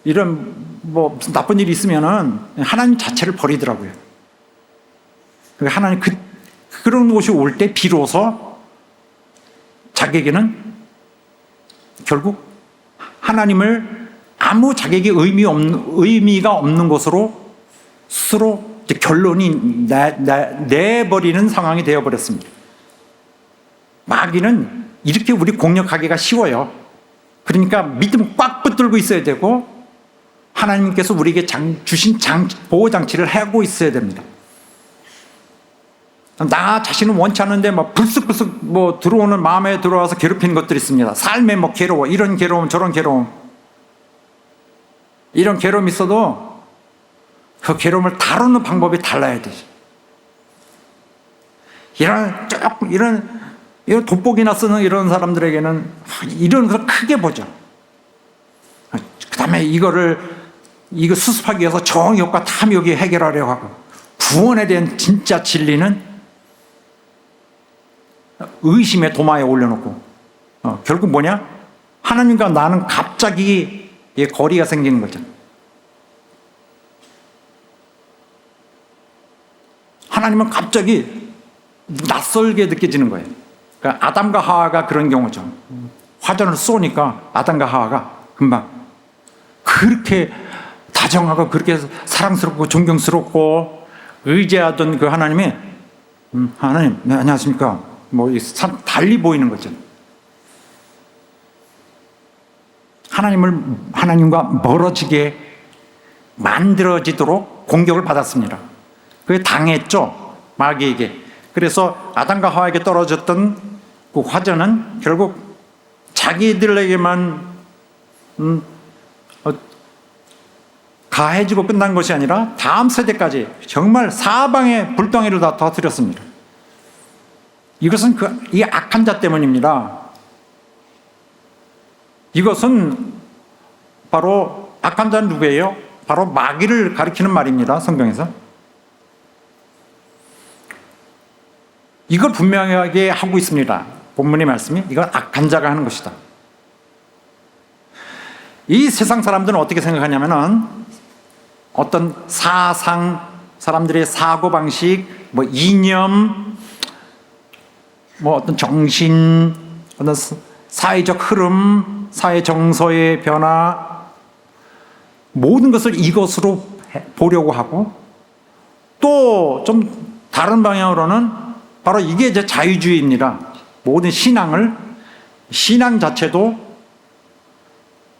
이런 무슨 나쁜 일이 있으면은 하나님 자체를 버리더라고요. 하나님 그런 것이 올 때 비로소 자기에게는 결국 하나님을 아무 자기에게 의미가 없는 것으로 스스로 결론이 내버리는 상황이 되어버렸습니다. 마귀는 이렇게 우리 공략하기가 쉬워요. 그러니까 믿음 꽉 붙들고 있어야 되고 하나님께서 우리에게 주신 보호장치를 하고 있어야 됩니다. 나 자신은 원치 않는데 불쑥불쑥 들어오는 마음에 들어와서 괴롭히는 것들이 있습니다. 삶에 괴로워, 이런 괴로움 저런 괴로움, 이런 괴로움이 있어도 그 괴로움을 다루는 방법이 달라야 되죠. 이런 돋보기나 쓰는 이런 사람들에게는 이런 걸 크게 보죠. 그 다음에 이거 수습하기 위해서 정욕과 탐욕이 해결하려고 하고, 구원에 대한 진짜 진리는 의심의 도마에 올려놓고 결국 뭐냐? 하나님과 나는 갑자기 거리가 생기는 거죠. 하나님은 갑자기 낯설게 느껴지는 거예요. 그러니까 아담과 하와가 그런 경우죠. 화전을 쏘니까 아담과 하와가 금방 그렇게 다정하고 그렇게 사랑스럽고 존경스럽고 의지하던 그 하나님이 하나님, 네, 안녕하십니까? 달리 보이는 거죠. 하나님과 멀어지게 만들어지도록 공격을 받았습니다. 그게 당했죠, 마귀에게. 그래서 아담과 하와에게 떨어졌던 그 화전은 결국 자기들에게만 가해지고 끝난 것이 아니라 다음 세대까지 정말 사방에 불덩이를 다 터뜨렸습니다. 이것은 이 악한 자 때문입니다. 이것은 바로 악한 자는 누구예요? 바로 마귀를 가리키는 말입니다. 성경에서. 이걸 분명하게 하고 있습니다. 본문의 말씀이 이건 악한 자가 하는 것이다. 이 세상 사람들은 어떻게 생각하냐면은 어떤 사상, 사람들의 사고방식, 이념, 어떤 정신, 어떤 사회적 흐름, 사회 정서의 변화, 모든 것을 이것으로 보려고 하고, 또 좀 다른 방향으로는 바로 이게 이제 자유주의입니다. 모든 신앙 자체도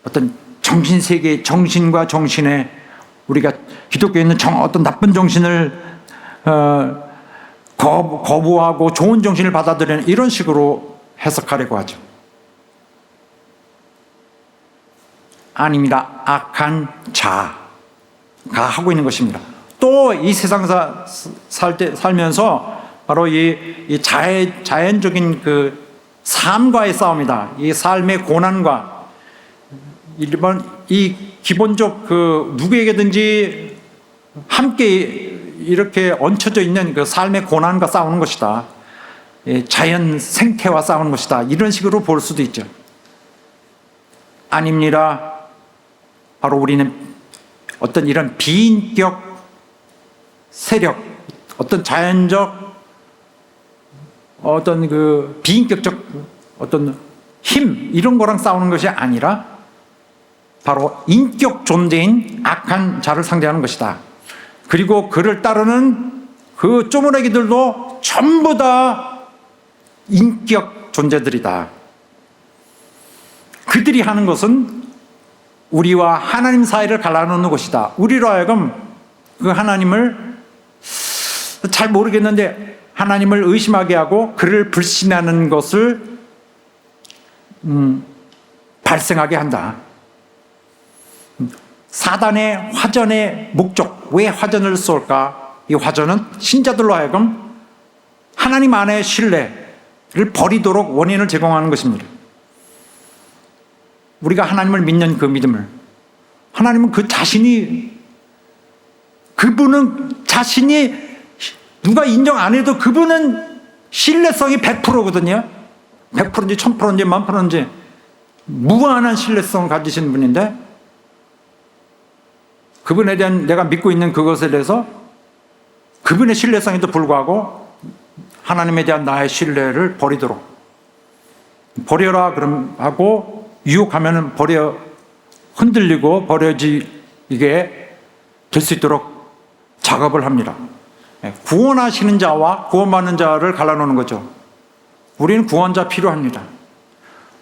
어떤 정신세계, 정신과 정신에 우리가 기독교에 있는 어떤 나쁜 정신을 거부하고 좋은 정신을 받아들이는 이런 식으로 해석하려고 하죠. 아닙니다. 악한 자가 하고 있는 것입니다. 또 이 세상에서 살면서 바로 이 자연적인 그 삶과의 싸움이다. 이 삶의 고난과 이 기본적 그 누구에게든지 함께 이렇게 얹혀져 있는 그 삶의 고난과 싸우는 것이다. 자연 생태와 싸우는 것이다. 이런 식으로 볼 수도 있죠. 아닙니다. 바로 우리는 어떤 이런 비인격 세력, 어떤 자연적 어떤 그 비인격적 어떤 힘, 이런 거랑 싸우는 것이 아니라 바로 인격 존재인 악한 자를 상대하는 것이다. 그리고 그를 따르는 그 쪼무레기들도 전부 다 인격 존재들이다. 그들이 하는 것은 우리와 하나님 사이를 갈라놓는 것이다. 우리로 하여금 그 하나님을 잘 모르겠는데 하나님을 의심하게 하고 그를 불신하는 것을 발생하게 한다. 사단의 화전의 목적, 왜 화전을 쏠까? 이 화전은 신자들로 하여금 하나님 안의 신뢰를 버리도록 원인을 제공하는 것입니다. 우리가 하나님을 믿는 그 믿음을, 하나님은 그분은 자신이 누가 인정 안 해도 그분은 신뢰성이 100%거든요. 100%인지 1000%인지 10,000%인지 무한한 신뢰성을 가지신 분인데, 그분에 대한 내가 믿고 있는 그것에 대해서 그분의 신뢰성에도 불구하고 하나님에 대한 나의 신뢰를 버려라 그럼 하고, 유혹하면은 흔들리고 버려지게 될 수 있도록 작업을 합니다. 구원하시는 자와 구원받는 자를 갈라놓는 거죠. 우리는 구원자 필요합니다.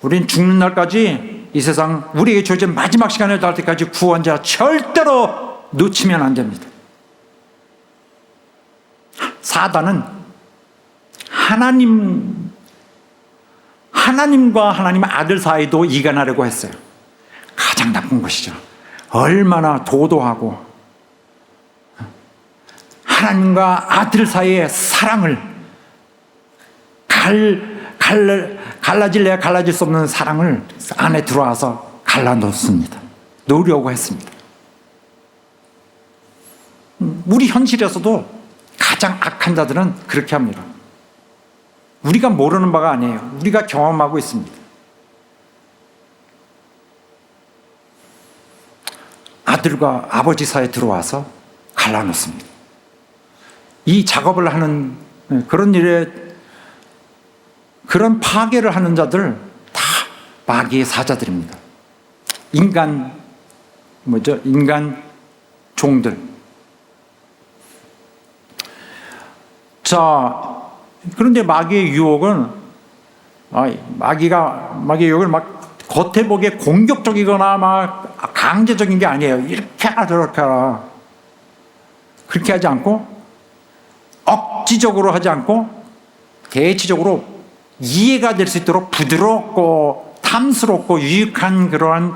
우리는 죽는 날까지 이 세상 우리에게 주어진 마지막 시간에 닿을 때까지 구원자 절대로 놓치면 안 됩니다. 사단은 하나님과 하나님의 아들 사이도 이간하려고 했어요. 가장 나쁜 것이죠. 얼마나 도도하고 하나님과 아들 사이의 사랑을 갈라질래야 갈라질 수 없는 사랑을 안에 들어와서 갈라놓습니다. 놓으려고 했습니다. 우리 현실에서도 가장 악한 자들은 그렇게 합니다. 우리가 모르는 바가 아니에요. 우리가 경험하고 있습니다. 아들과 아버지 사이에 들어와서 갈라놓습니다. 이 작업을 하는 그런 일에, 그런 파괴를 하는 자들 다 마귀의 사자들입니다. 인간 종들. 자, 그런데 마귀의 유혹은, 마귀의 유혹을 막 겉에 보기에 공격적이거나 막 강제적인 게 아니에요. 이렇게 하라 저렇게 하라, 그렇게 하지 않고, 억지적으로 하지 않고 대치적으로 이해가 될 수 있도록 부드럽고 탐스럽고 유익한 그러한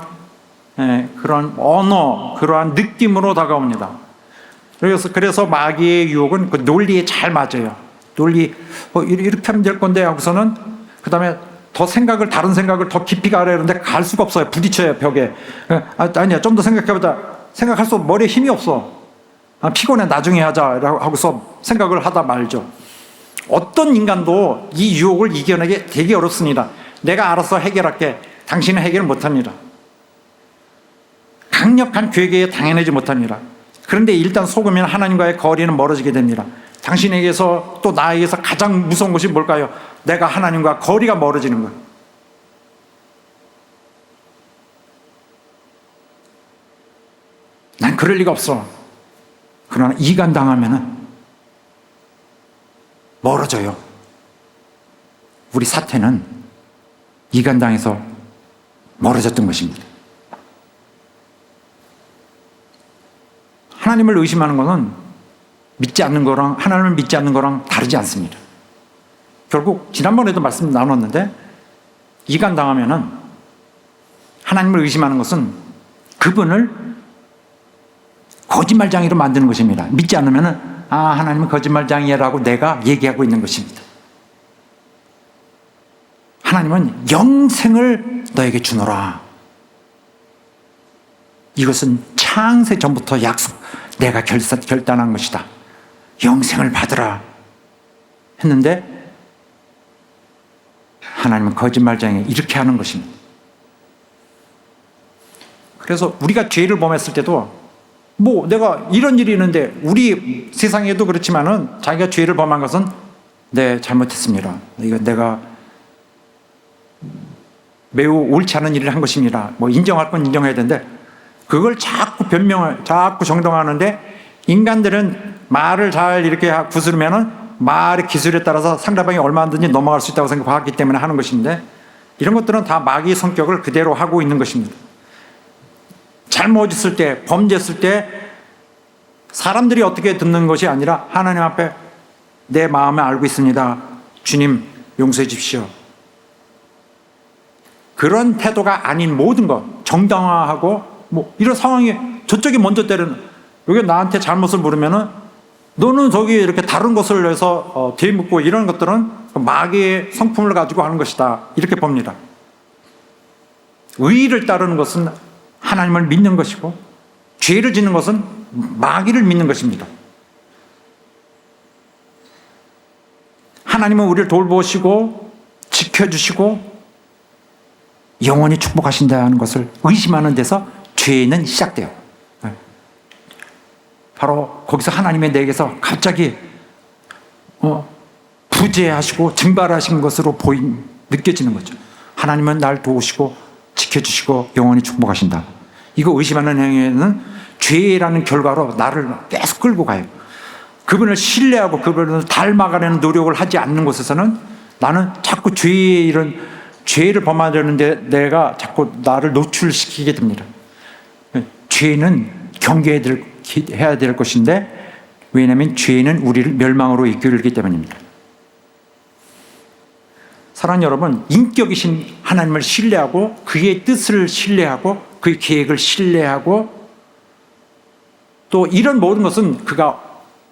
언어, 그러한 느낌으로 다가옵니다. 그래서 마귀의 유혹은 그 논리에 잘 맞아요. 논리, 이렇게 하면 될 건데 하고서는 그 다음에 다른 생각을 더 깊이 가려는데 갈 수가 없어요. 부딪혀요, 벽에. 아니야, 좀 더 생각해보자. 생각할수록 머리에 힘이 없어. 피곤해, 나중에 하자 하고서 생각을 하다 말죠. 어떤 인간도 이 유혹을 이겨내기 되게 어렵습니다. 내가 알아서 해결할게. 당신은 해결 못합니다. 강력한 괴계에 당해내지 못합니다. 그런데 일단 속으면 하나님과의 거리는 멀어지게 됩니다. 당신에게서 또 나에게서 가장 무서운 것이 뭘까요? 내가 하나님과 거리가 멀어지는 거예요. 난 그럴 리가 없어. 그러나 이간당하면은 멀어져요. 우리 사태는 이간당해서 멀어졌던 것입니다. 하나님을 의심하는 것은 하나님을 믿지 않는 거랑 다르지 않습니다. 결국 지난번에도 말씀 나눴는데, 이간당하면은 하나님을 의심하는 것은 그분을 거짓말쟁이로 만드는 것입니다. 믿지 않으면은 하나님은 거짓말쟁이라고 내가 얘기하고 있는 것입니다. 하나님은 영생을 너에게 주노라. 이것은 창세 전부터 내가 결단한 것이다. 영생을 받으라 했는데 하나님은 거짓말쟁이 이렇게 하는 것입니다. 그래서 우리가 죄를 범했을 때도 내가 이런 일이 있는데, 우리 세상에도 그렇지만은 자기가 죄를 범한 것은 잘못했습니다. 이거 내가 매우 옳지 않은 일을 한 것입니다. 인정할 건 인정해야 되는데, 그걸 자꾸 정당화하는데, 인간들은 말을 잘 이렇게 구스르면은 말의 기술에 따라서 상대방이 얼마든지 넘어갈 수 있다고 생각하기 때문에 하는 것인데, 이런 것들은 다 마귀의 성격을 그대로 하고 있는 것입니다. 잘못했을 때, 범죄했을 때 사람들이 어떻게 듣는 것이 아니라 하나님 앞에 내 마음에 알고 있습니다. 주님 용서해 주십시오. 그런 태도가 아닌 모든 것, 정당화하고 이런 상황이 저쪽이 먼저 때리는, 여기 나한테 잘못을 물으면은 너는 저기 이렇게 다른 것을 해서 뒤묻고, 이런 것들은 마귀의 성품을 가지고 하는 것이다, 이렇게 봅니다. 의의를 따르는 것은 하나님을 믿는 것이고, 죄를 짓는 것은 마귀를 믿는 것입니다. 하나님은 우리를 돌보시고 지켜주시고 영원히 축복하신다는 것을 의심하는 데서 죄는 시작돼요. 바로 거기서 하나님의 내게서 갑자기 부재하시고 증발하신 것으로 느껴지는 거죠. 하나님은 날 도우시고 지켜주시고 영원히 축복하신다. 이거 의심하는 행위는 죄라는 결과로 나를 계속 끌고 가요. 그분을 신뢰하고 그분을 닮아가려는 노력을 하지 않는 곳에서는 나는 자꾸 죄를 범하려는데 내가 자꾸 나를 노출시키게 됩니다. 죄는 경계해야 될 것인데, 왜냐하면 죄는 우리를 멸망으로 이끌기 때문입니다. 사랑하는 여러분, 인격이신 하나님을 신뢰하고 그의 뜻을 신뢰하고 그의 계획을 신뢰하고 또 이런 모든 것은 그가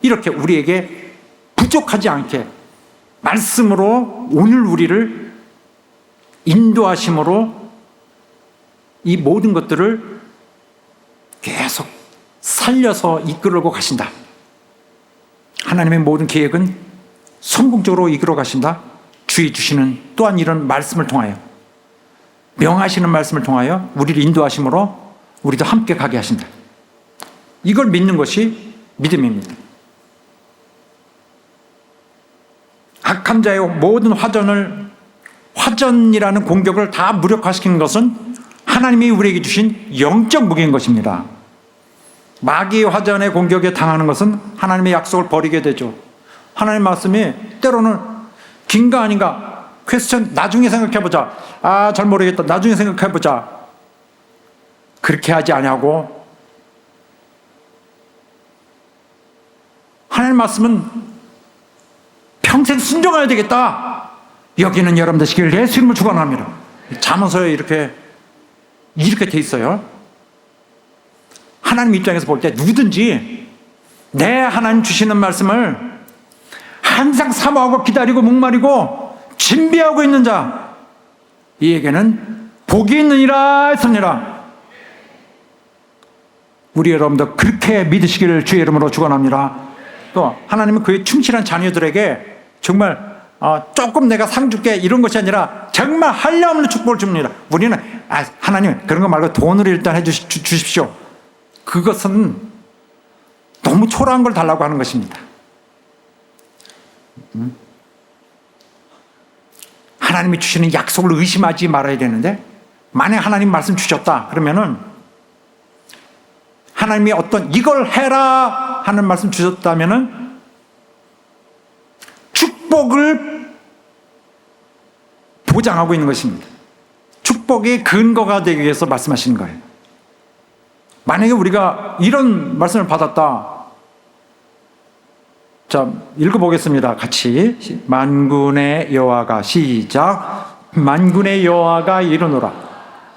이렇게 우리에게 부족하지 않게 말씀으로 오늘 우리를 인도하심으로 이 모든 것들을 계속 살려서 이끌고 가신다. 하나님의 모든 계획은 성공적으로 이끌어 가신다. 주의 주시는 또한 이런 말씀을 통하여, 명하시는 말씀을 통하여 우리를 인도하심으로 우리도 함께 가게 하신다. 이걸 믿는 것이 믿음입니다. 악한 자의 모든 화전이라는 공격을 다 무력화시키는 것은 하나님이 우리에게 주신 영적 무기인 것입니다. 마귀의 화전의 공격에 당하는 것은 하나님의 약속을 버리게 되죠. 하나님의 말씀이 때로는 긴가 아닌가, 퀘스천 나중에 생각해보자, 잘 모르겠다, 나중에 생각해보자, 그렇게 하지 아니하고 하나님의 말씀은 평생 순종해야 되겠다. 여기는 여러분 되시길 예수 이름으로 축원합니다. 잠언서에 이렇게 돼 있어요. 하나님 입장에서 볼 때 누구든지 내 하나님 주시는 말씀을 항상 사모하고 기다리고 목마르고 준비하고 있는 자, 이에게는 복이 있느니라 했습니다. 우리 여러분도 그렇게 믿으시기를 주의 이름으로 축원합니다. 또 하나님은 그의 충실한 자녀들에게 정말 조금 내가 상 줄게 이런 것이 아니라 정말 한량없는 축복을 줍니다. 우리는 하나님 그런 거 말고 돈으로 일단 주십시오. 그것은 너무 초라한 걸 달라고 하는 것입니다. 하나님이 주시는 약속을 의심하지 말아야 되는데, 만약 하나님 말씀 주셨다 그러면은 하나님이 어떤 이걸 해라 하는 말씀 주셨다면은 축복을 보장하고 있는 것입니다. 축복의 근거가 되기 위해서 말씀하시는 거예요. 만약에 우리가 이런 말씀을 받았다. 자, 읽어보겠습니다. 같이. 만군의 여호와가, 시작. 만군의 여호와가 이르노라.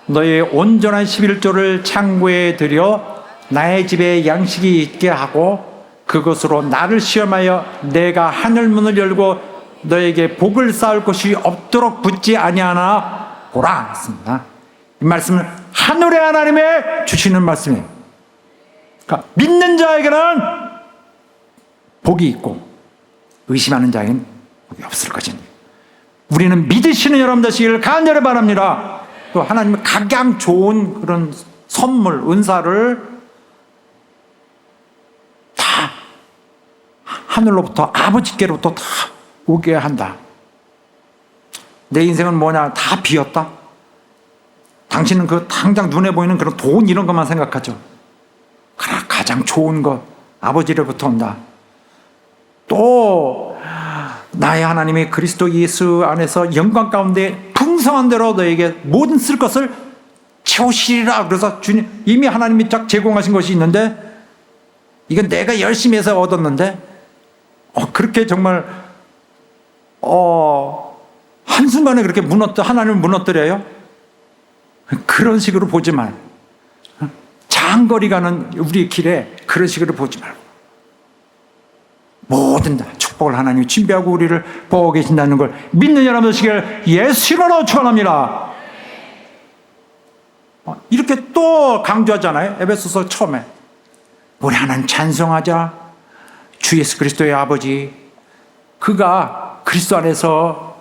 너의 온전한 11조를 창고에 들여 나의 집에 양식이 있게 하고 그것으로 나를 시험하여 내가 하늘 문을 열고 너에게 복을 쌓을 것이 없도록 붙지 아니하나 보라 했습니다. 이 말씀은 하늘의 하나님의 주시는 말씀이에요. 그러니까 믿는 자에게는 복이 있고 의심하는 자에게는 복이 없을 것입니다. 우리는 믿으시는 여러분 되시기를 간절히 바랍니다. 또 하나님의 가장 좋은 그런 선물, 은사를 다 하늘로부터, 아버지께로부터 다 오게 한다. 내 인생은 뭐냐? 다 비었다. 당신은 그 당장 눈에 보이는 그런 돈 이런 것만 생각하죠. 그러나 가장 좋은 것 아버지로부터 온다. 또 나의 하나님이 그리스도 예수 안에서 영광 가운데 풍성한 대로 너에게 모든 쓸 것을 채우시리라. 그래서 주님 이미 하나님이 딱 제공하신 것이 있는데 이건 내가 열심히 해서 얻었는데 그렇게 정말 한순간에 그렇게 하나님을 무너뜨려요? 그런 식으로 보지 말고, 장거리 가는 우리 길에 그런 식으로 보지 말고, 모든 축복을 하나님이 준비하고 우리를 보고 계신다는 걸 믿는 여러분 되시기를 예수 이름으로 축원합니다. 이렇게 또 강조하잖아요. 에베소서 처음에 우리 하나님 찬송하자. 주 예수 그리스도의 아버지, 그가 그리스도 안에서,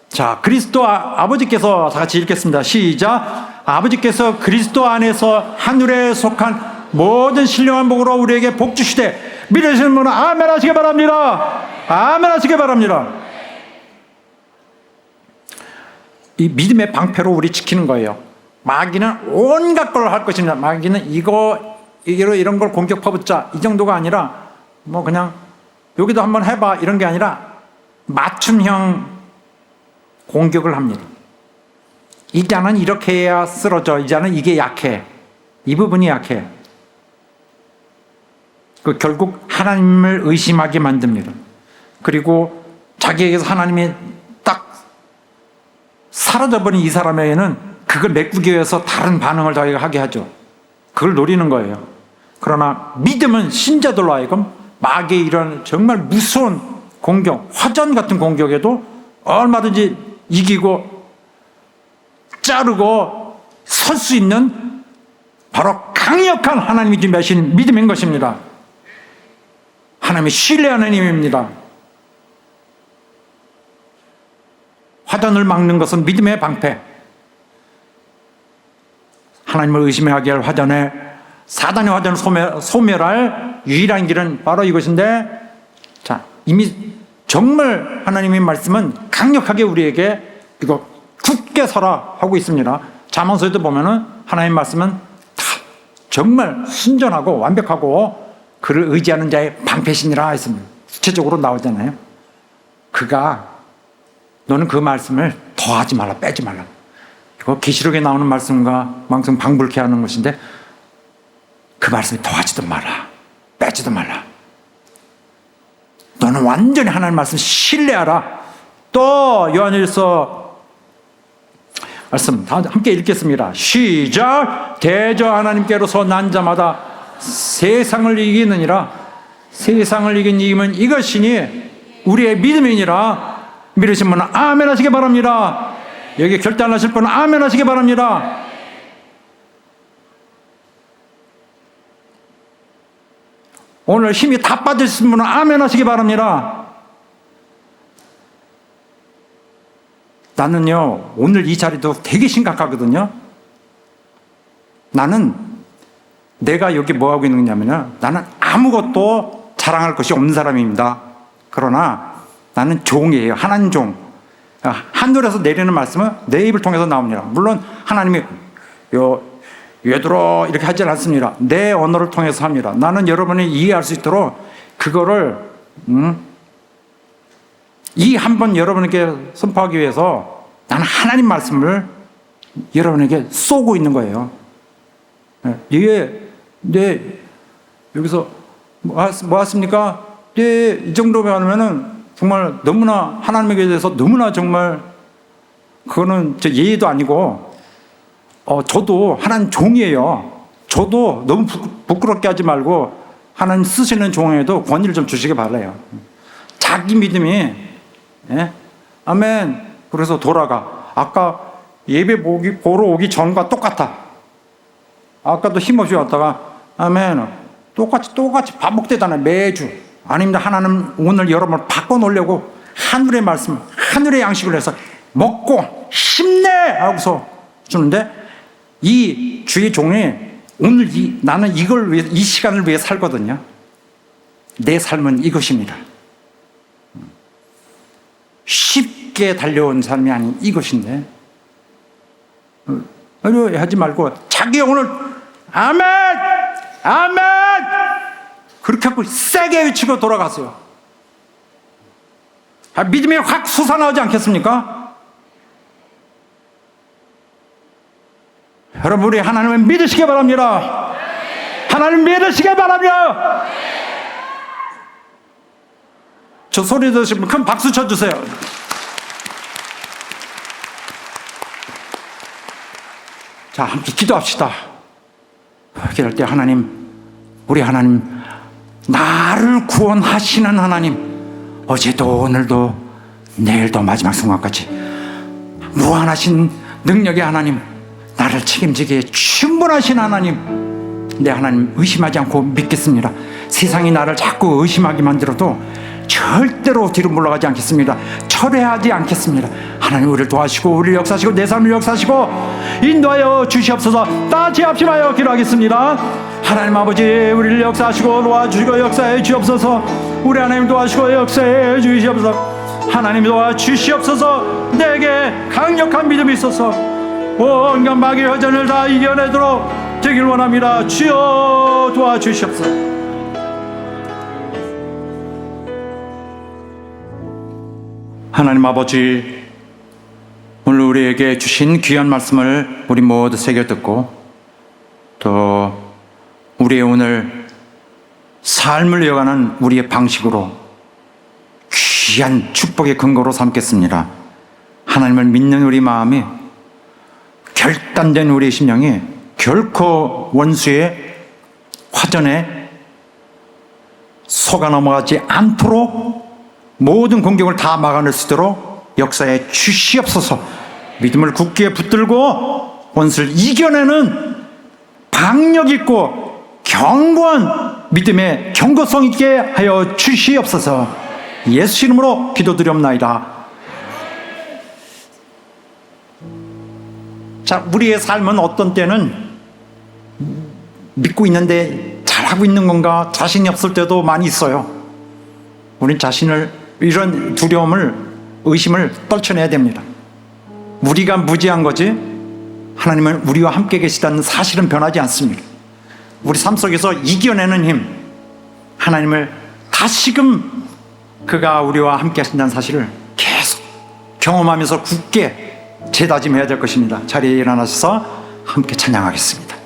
자, 그리스도 아버지께서, 다 같이 읽겠습니다. 시작. 아버지께서 그리스도 안에서 하늘에 속한 모든 신령한 복으로 우리에게 복 주시되 믿으시는 분은 아멘 하시기 바랍니다. 아멘 하시기 바랍니다. 이 믿음의 방패로 우리 지키는 거예요. 마귀는 온갖 걸 할 것입니다. 마귀는 이런 걸 공격 퍼붓자, 이 정도가 아니라 뭐 그냥 여기도 한번 해봐 이런 게 아니라 맞춤형 공격을 합니다. 이 자는 이렇게 해야 쓰러져, 이 자는 이게 약해, 이 부분이 약해. 결국 하나님을 의심하게 만듭니다. 그리고 자기에게서 하나님이 딱 사라져버린 이 사람에게는 그걸 메꾸기 위해서 다른 반응을 더 하게 하죠. 그걸 노리는 거예요. 그러나 믿음은 신자들로 하여금 마귀의 이런 정말 무서운 공격, 화전 같은 공격에도 얼마든지 이기고 자르고 설 수 있는 바로 강력한 하나님이 준비하신 믿음인 것입니다. 하나님이 신뢰하는 힘입니다. 화전을 막는 것은 믿음의 방패. 하나님을 의심하게 할 화전에, 사단의 화전을 소멸할 유일한 길은 바로 이것인데, 자, 이미 정말 하나님의 말씀은 강력하게 우리에게 이거 굳게 서라 하고 있습니다. 잠언서에도 보면은 하나님의 말씀은 다 정말 순전하고 완벽하고 그를 의지하는 자의 방패신이라 했습니다. 구체적으로 나오잖아요. 그가, 너는 그 말씀을 더하지 말라, 빼지 말라. 이거 계시록에 나오는 말씀과 망성 방불케 하는 것인데, 그 말씀이 더하지도 말라, 빼지도 말라. 너는 완전히 하나님 말씀 신뢰하라. 또 요한일서 말씀 함께 읽겠습니다. 시작. 대저 하나님께로서 난 자마다 세상을 이기느니라. 세상을 이긴 이김은 이것이니 우리의 믿음이니라. 믿으신 분은 아멘 하시기 바랍니다. 여기 결단하실 분은 아멘 하시기 바랍니다. 오늘 힘이 다 빠지신 분은 아멘 하시기 바랍니다. 나는요, 오늘 이 자리도 되게 심각하거든요. 나는 내가 여기 뭐하고 있는 거냐면요, 나는 아무것도 자랑할 것이 없는 사람입니다. 그러나 나는 종이에요. 하나님 종. 하늘에서 내리는 말씀은 내 입을 통해서 나옵니다. 물론 하나님이 얘들아 이렇게 하지 않습니다. 내 언어를 통해서 합니다. 나는 여러분이 이해할 수 있도록 그거를 이 한 번 여러분에게 선포하기 위해서 나는 하나님 말씀을 여러분에게 쏘고 있는 거예요. 여기서 뭐 하십니까? 이 정도면 하면은 정말 너무나 하나님에 대해서 너무나 정말 그거는 예의도 아니고, 저도 하나님 종이에요. 저도 너무 부끄럽게 하지 말고 하나님 쓰시는 종에도 권위를 좀 주시기 바라요. 자기 믿음이, 예? 아멘. 그래서 돌아가. 아까 예배 보러 오기 전과 똑같아. 아까도 힘없이 왔다가 아멘. 똑같이 반복되잖아요. 매주. 아닙니다. 하나님 오늘 여러분을 바꿔놓으려고 하늘의 말씀, 하늘의 양식을 해서 먹고 힘내 하고서 주는데, 이 주의 종이 오늘 나는 이걸 위해, 이 시간을 위해 살거든요. 내 삶은 이것입니다. 쉽게 달려온 삶이 아닌 이것인데, 하지 말고 자기 영혼을 아멘! 아멘! 그렇게 하고 세게 외치고 돌아가세요. 믿음이 확 솟아나오지 않겠습니까? 여러분, 우리 하나님을 믿으시기 바랍니다. 하나님 믿으시기 바랍니다. 저 소리 들으시면 큰 박수 쳐주세요. 자, 함께 기도합시다. 기도할 때 우리 하나님, 나를 구원하시는 하나님, 어제도 오늘도 내일도 마지막 순간까지 무한하신 능력의 하나님, 나를 나를 책임지기에 충분하신 하나님, 내 하나님 의심하지 않고 믿겠습니다. 세상이 나를 자꾸 의심하게 만들어도 절대로 뒤로 물러가지 않겠습니다. 철회하지 않겠습니다. 하나님 우리를 도와주시고 우리를 역사하시고 내 삶을 역사하시고 인도하여 주시옵소서. 다 제 합심하여 기도하겠습니다. 하나님 아버지, 우리를 역사하시고 도와주시고 역사해 주시옵소서. 우리 하나님 도와주시고 역사해 주시옵소서. 하나님 도와주시옵소서. 내게 강력한 믿음이 있어서 온갖 마귀의 허전을 다 이겨내도록 되길 원합니다. 주여 도와주시옵소서. 하나님 아버지, 오늘 우리에게 주신 귀한 말씀을 우리 모두 새겨 듣고 또 우리의 오늘 삶을 이어가는 우리의 방식으로 귀한 축복의 근거로 삼겠습니다. 하나님을 믿는 우리 마음이, 결단된 우리의 심령이 결코 원수의 화전에 속아 넘어가지 않도록 모든 공격을 다 막아낼 수 있도록 역사에 주시옵소서. 믿음을 굳게 붙들고 원수를 이겨내는 박력 있고 견고한 믿음의 경고성 있게 하여 주시옵소서. 예수 이름으로 기도드리옵나이다. 자, 우리의 삶은 어떤 때는 믿고 있는데 잘하고 있는 건가 자신이 없을 때도 많이 있어요. 우린 자신을, 이런 두려움을, 의심을 떨쳐내야 됩니다. 우리가 무지한 거지 하나님은 우리와 함께 계시다는 사실은 변하지 않습니다. 우리 삶 속에서 이겨내는 힘, 하나님을 다시금 그가 우리와 함께 하신다는 사실을 계속 경험하면서 굳게 재다짐해야 될 것입니다. 자리에 일어나셔서 함께 찬양하겠습니다.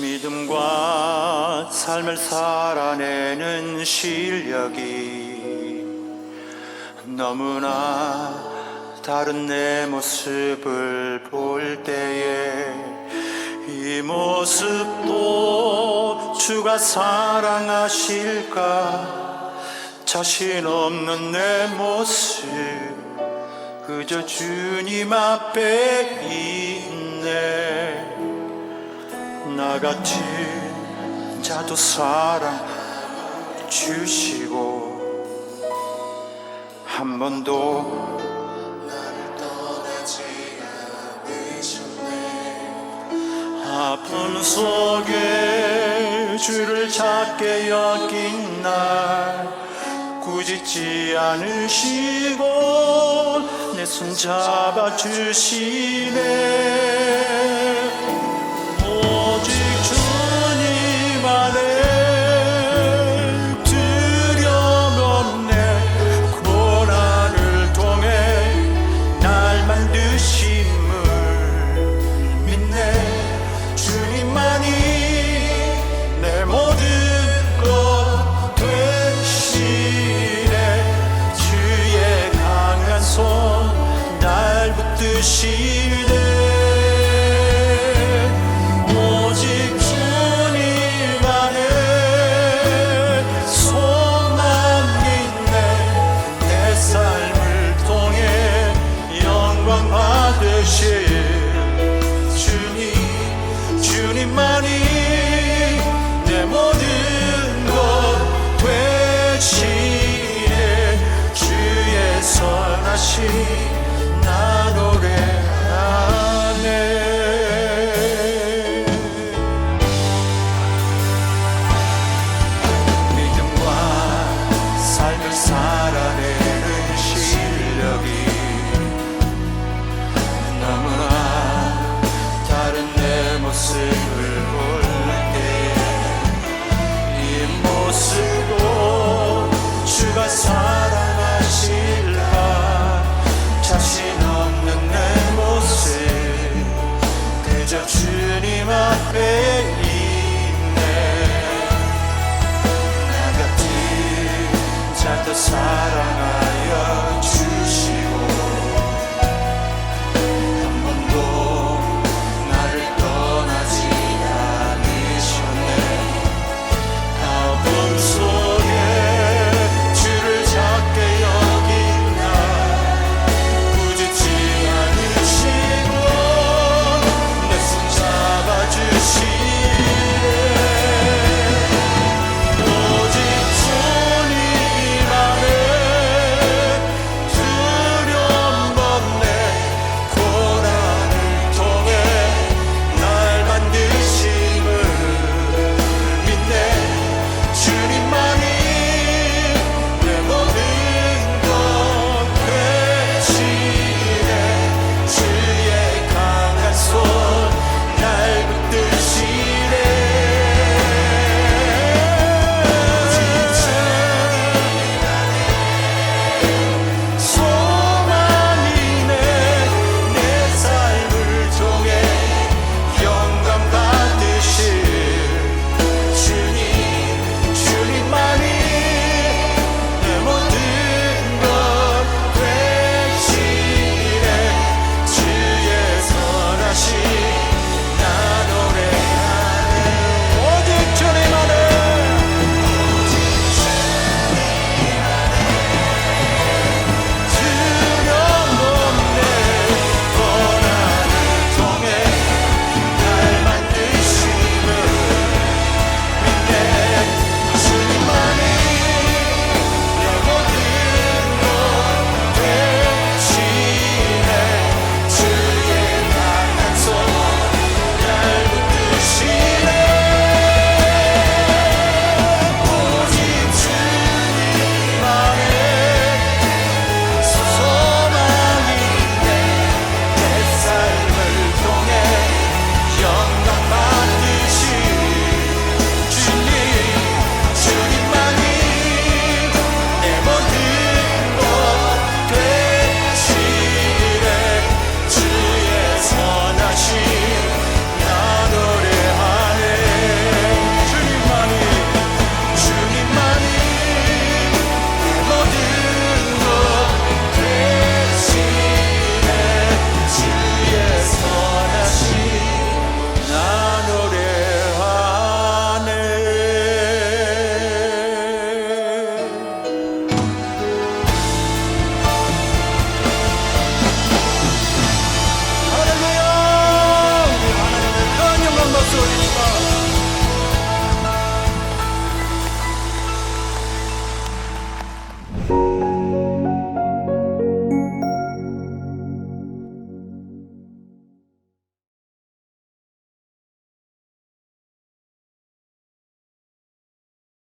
믿음과 삶을 살아내는 실력이 너무나 다른 내 모습을 볼 때에 이 모습도 주가 사랑하실까? 자신 없는 내 모습 그저 주님 앞에 있네. 나 같은 자도 사랑 주시고 한 번도 나를 떠나지 않으셨네. 아픔 속에 주를 찾게 여긴 날 꾸짖지 않으시고 내 손 잡아주시네. 오직 주님 안에 두려움 없네. 고난을 통해 날 만드신 물 믿네. 주님만이 내 모든 것 되시네. 주의 강한 손 날 붙드시네. 주님만이 내 모든 것 되시네. 주의 선하심 나 노래하네. 믿음과 삶을 살아내는 실력이 너무나 다른 내 모습을 볼 때 이 모습도 주가 사랑하실까? 자신 없는 내 모습 그저 주님 앞에 있네. 나 같은 자도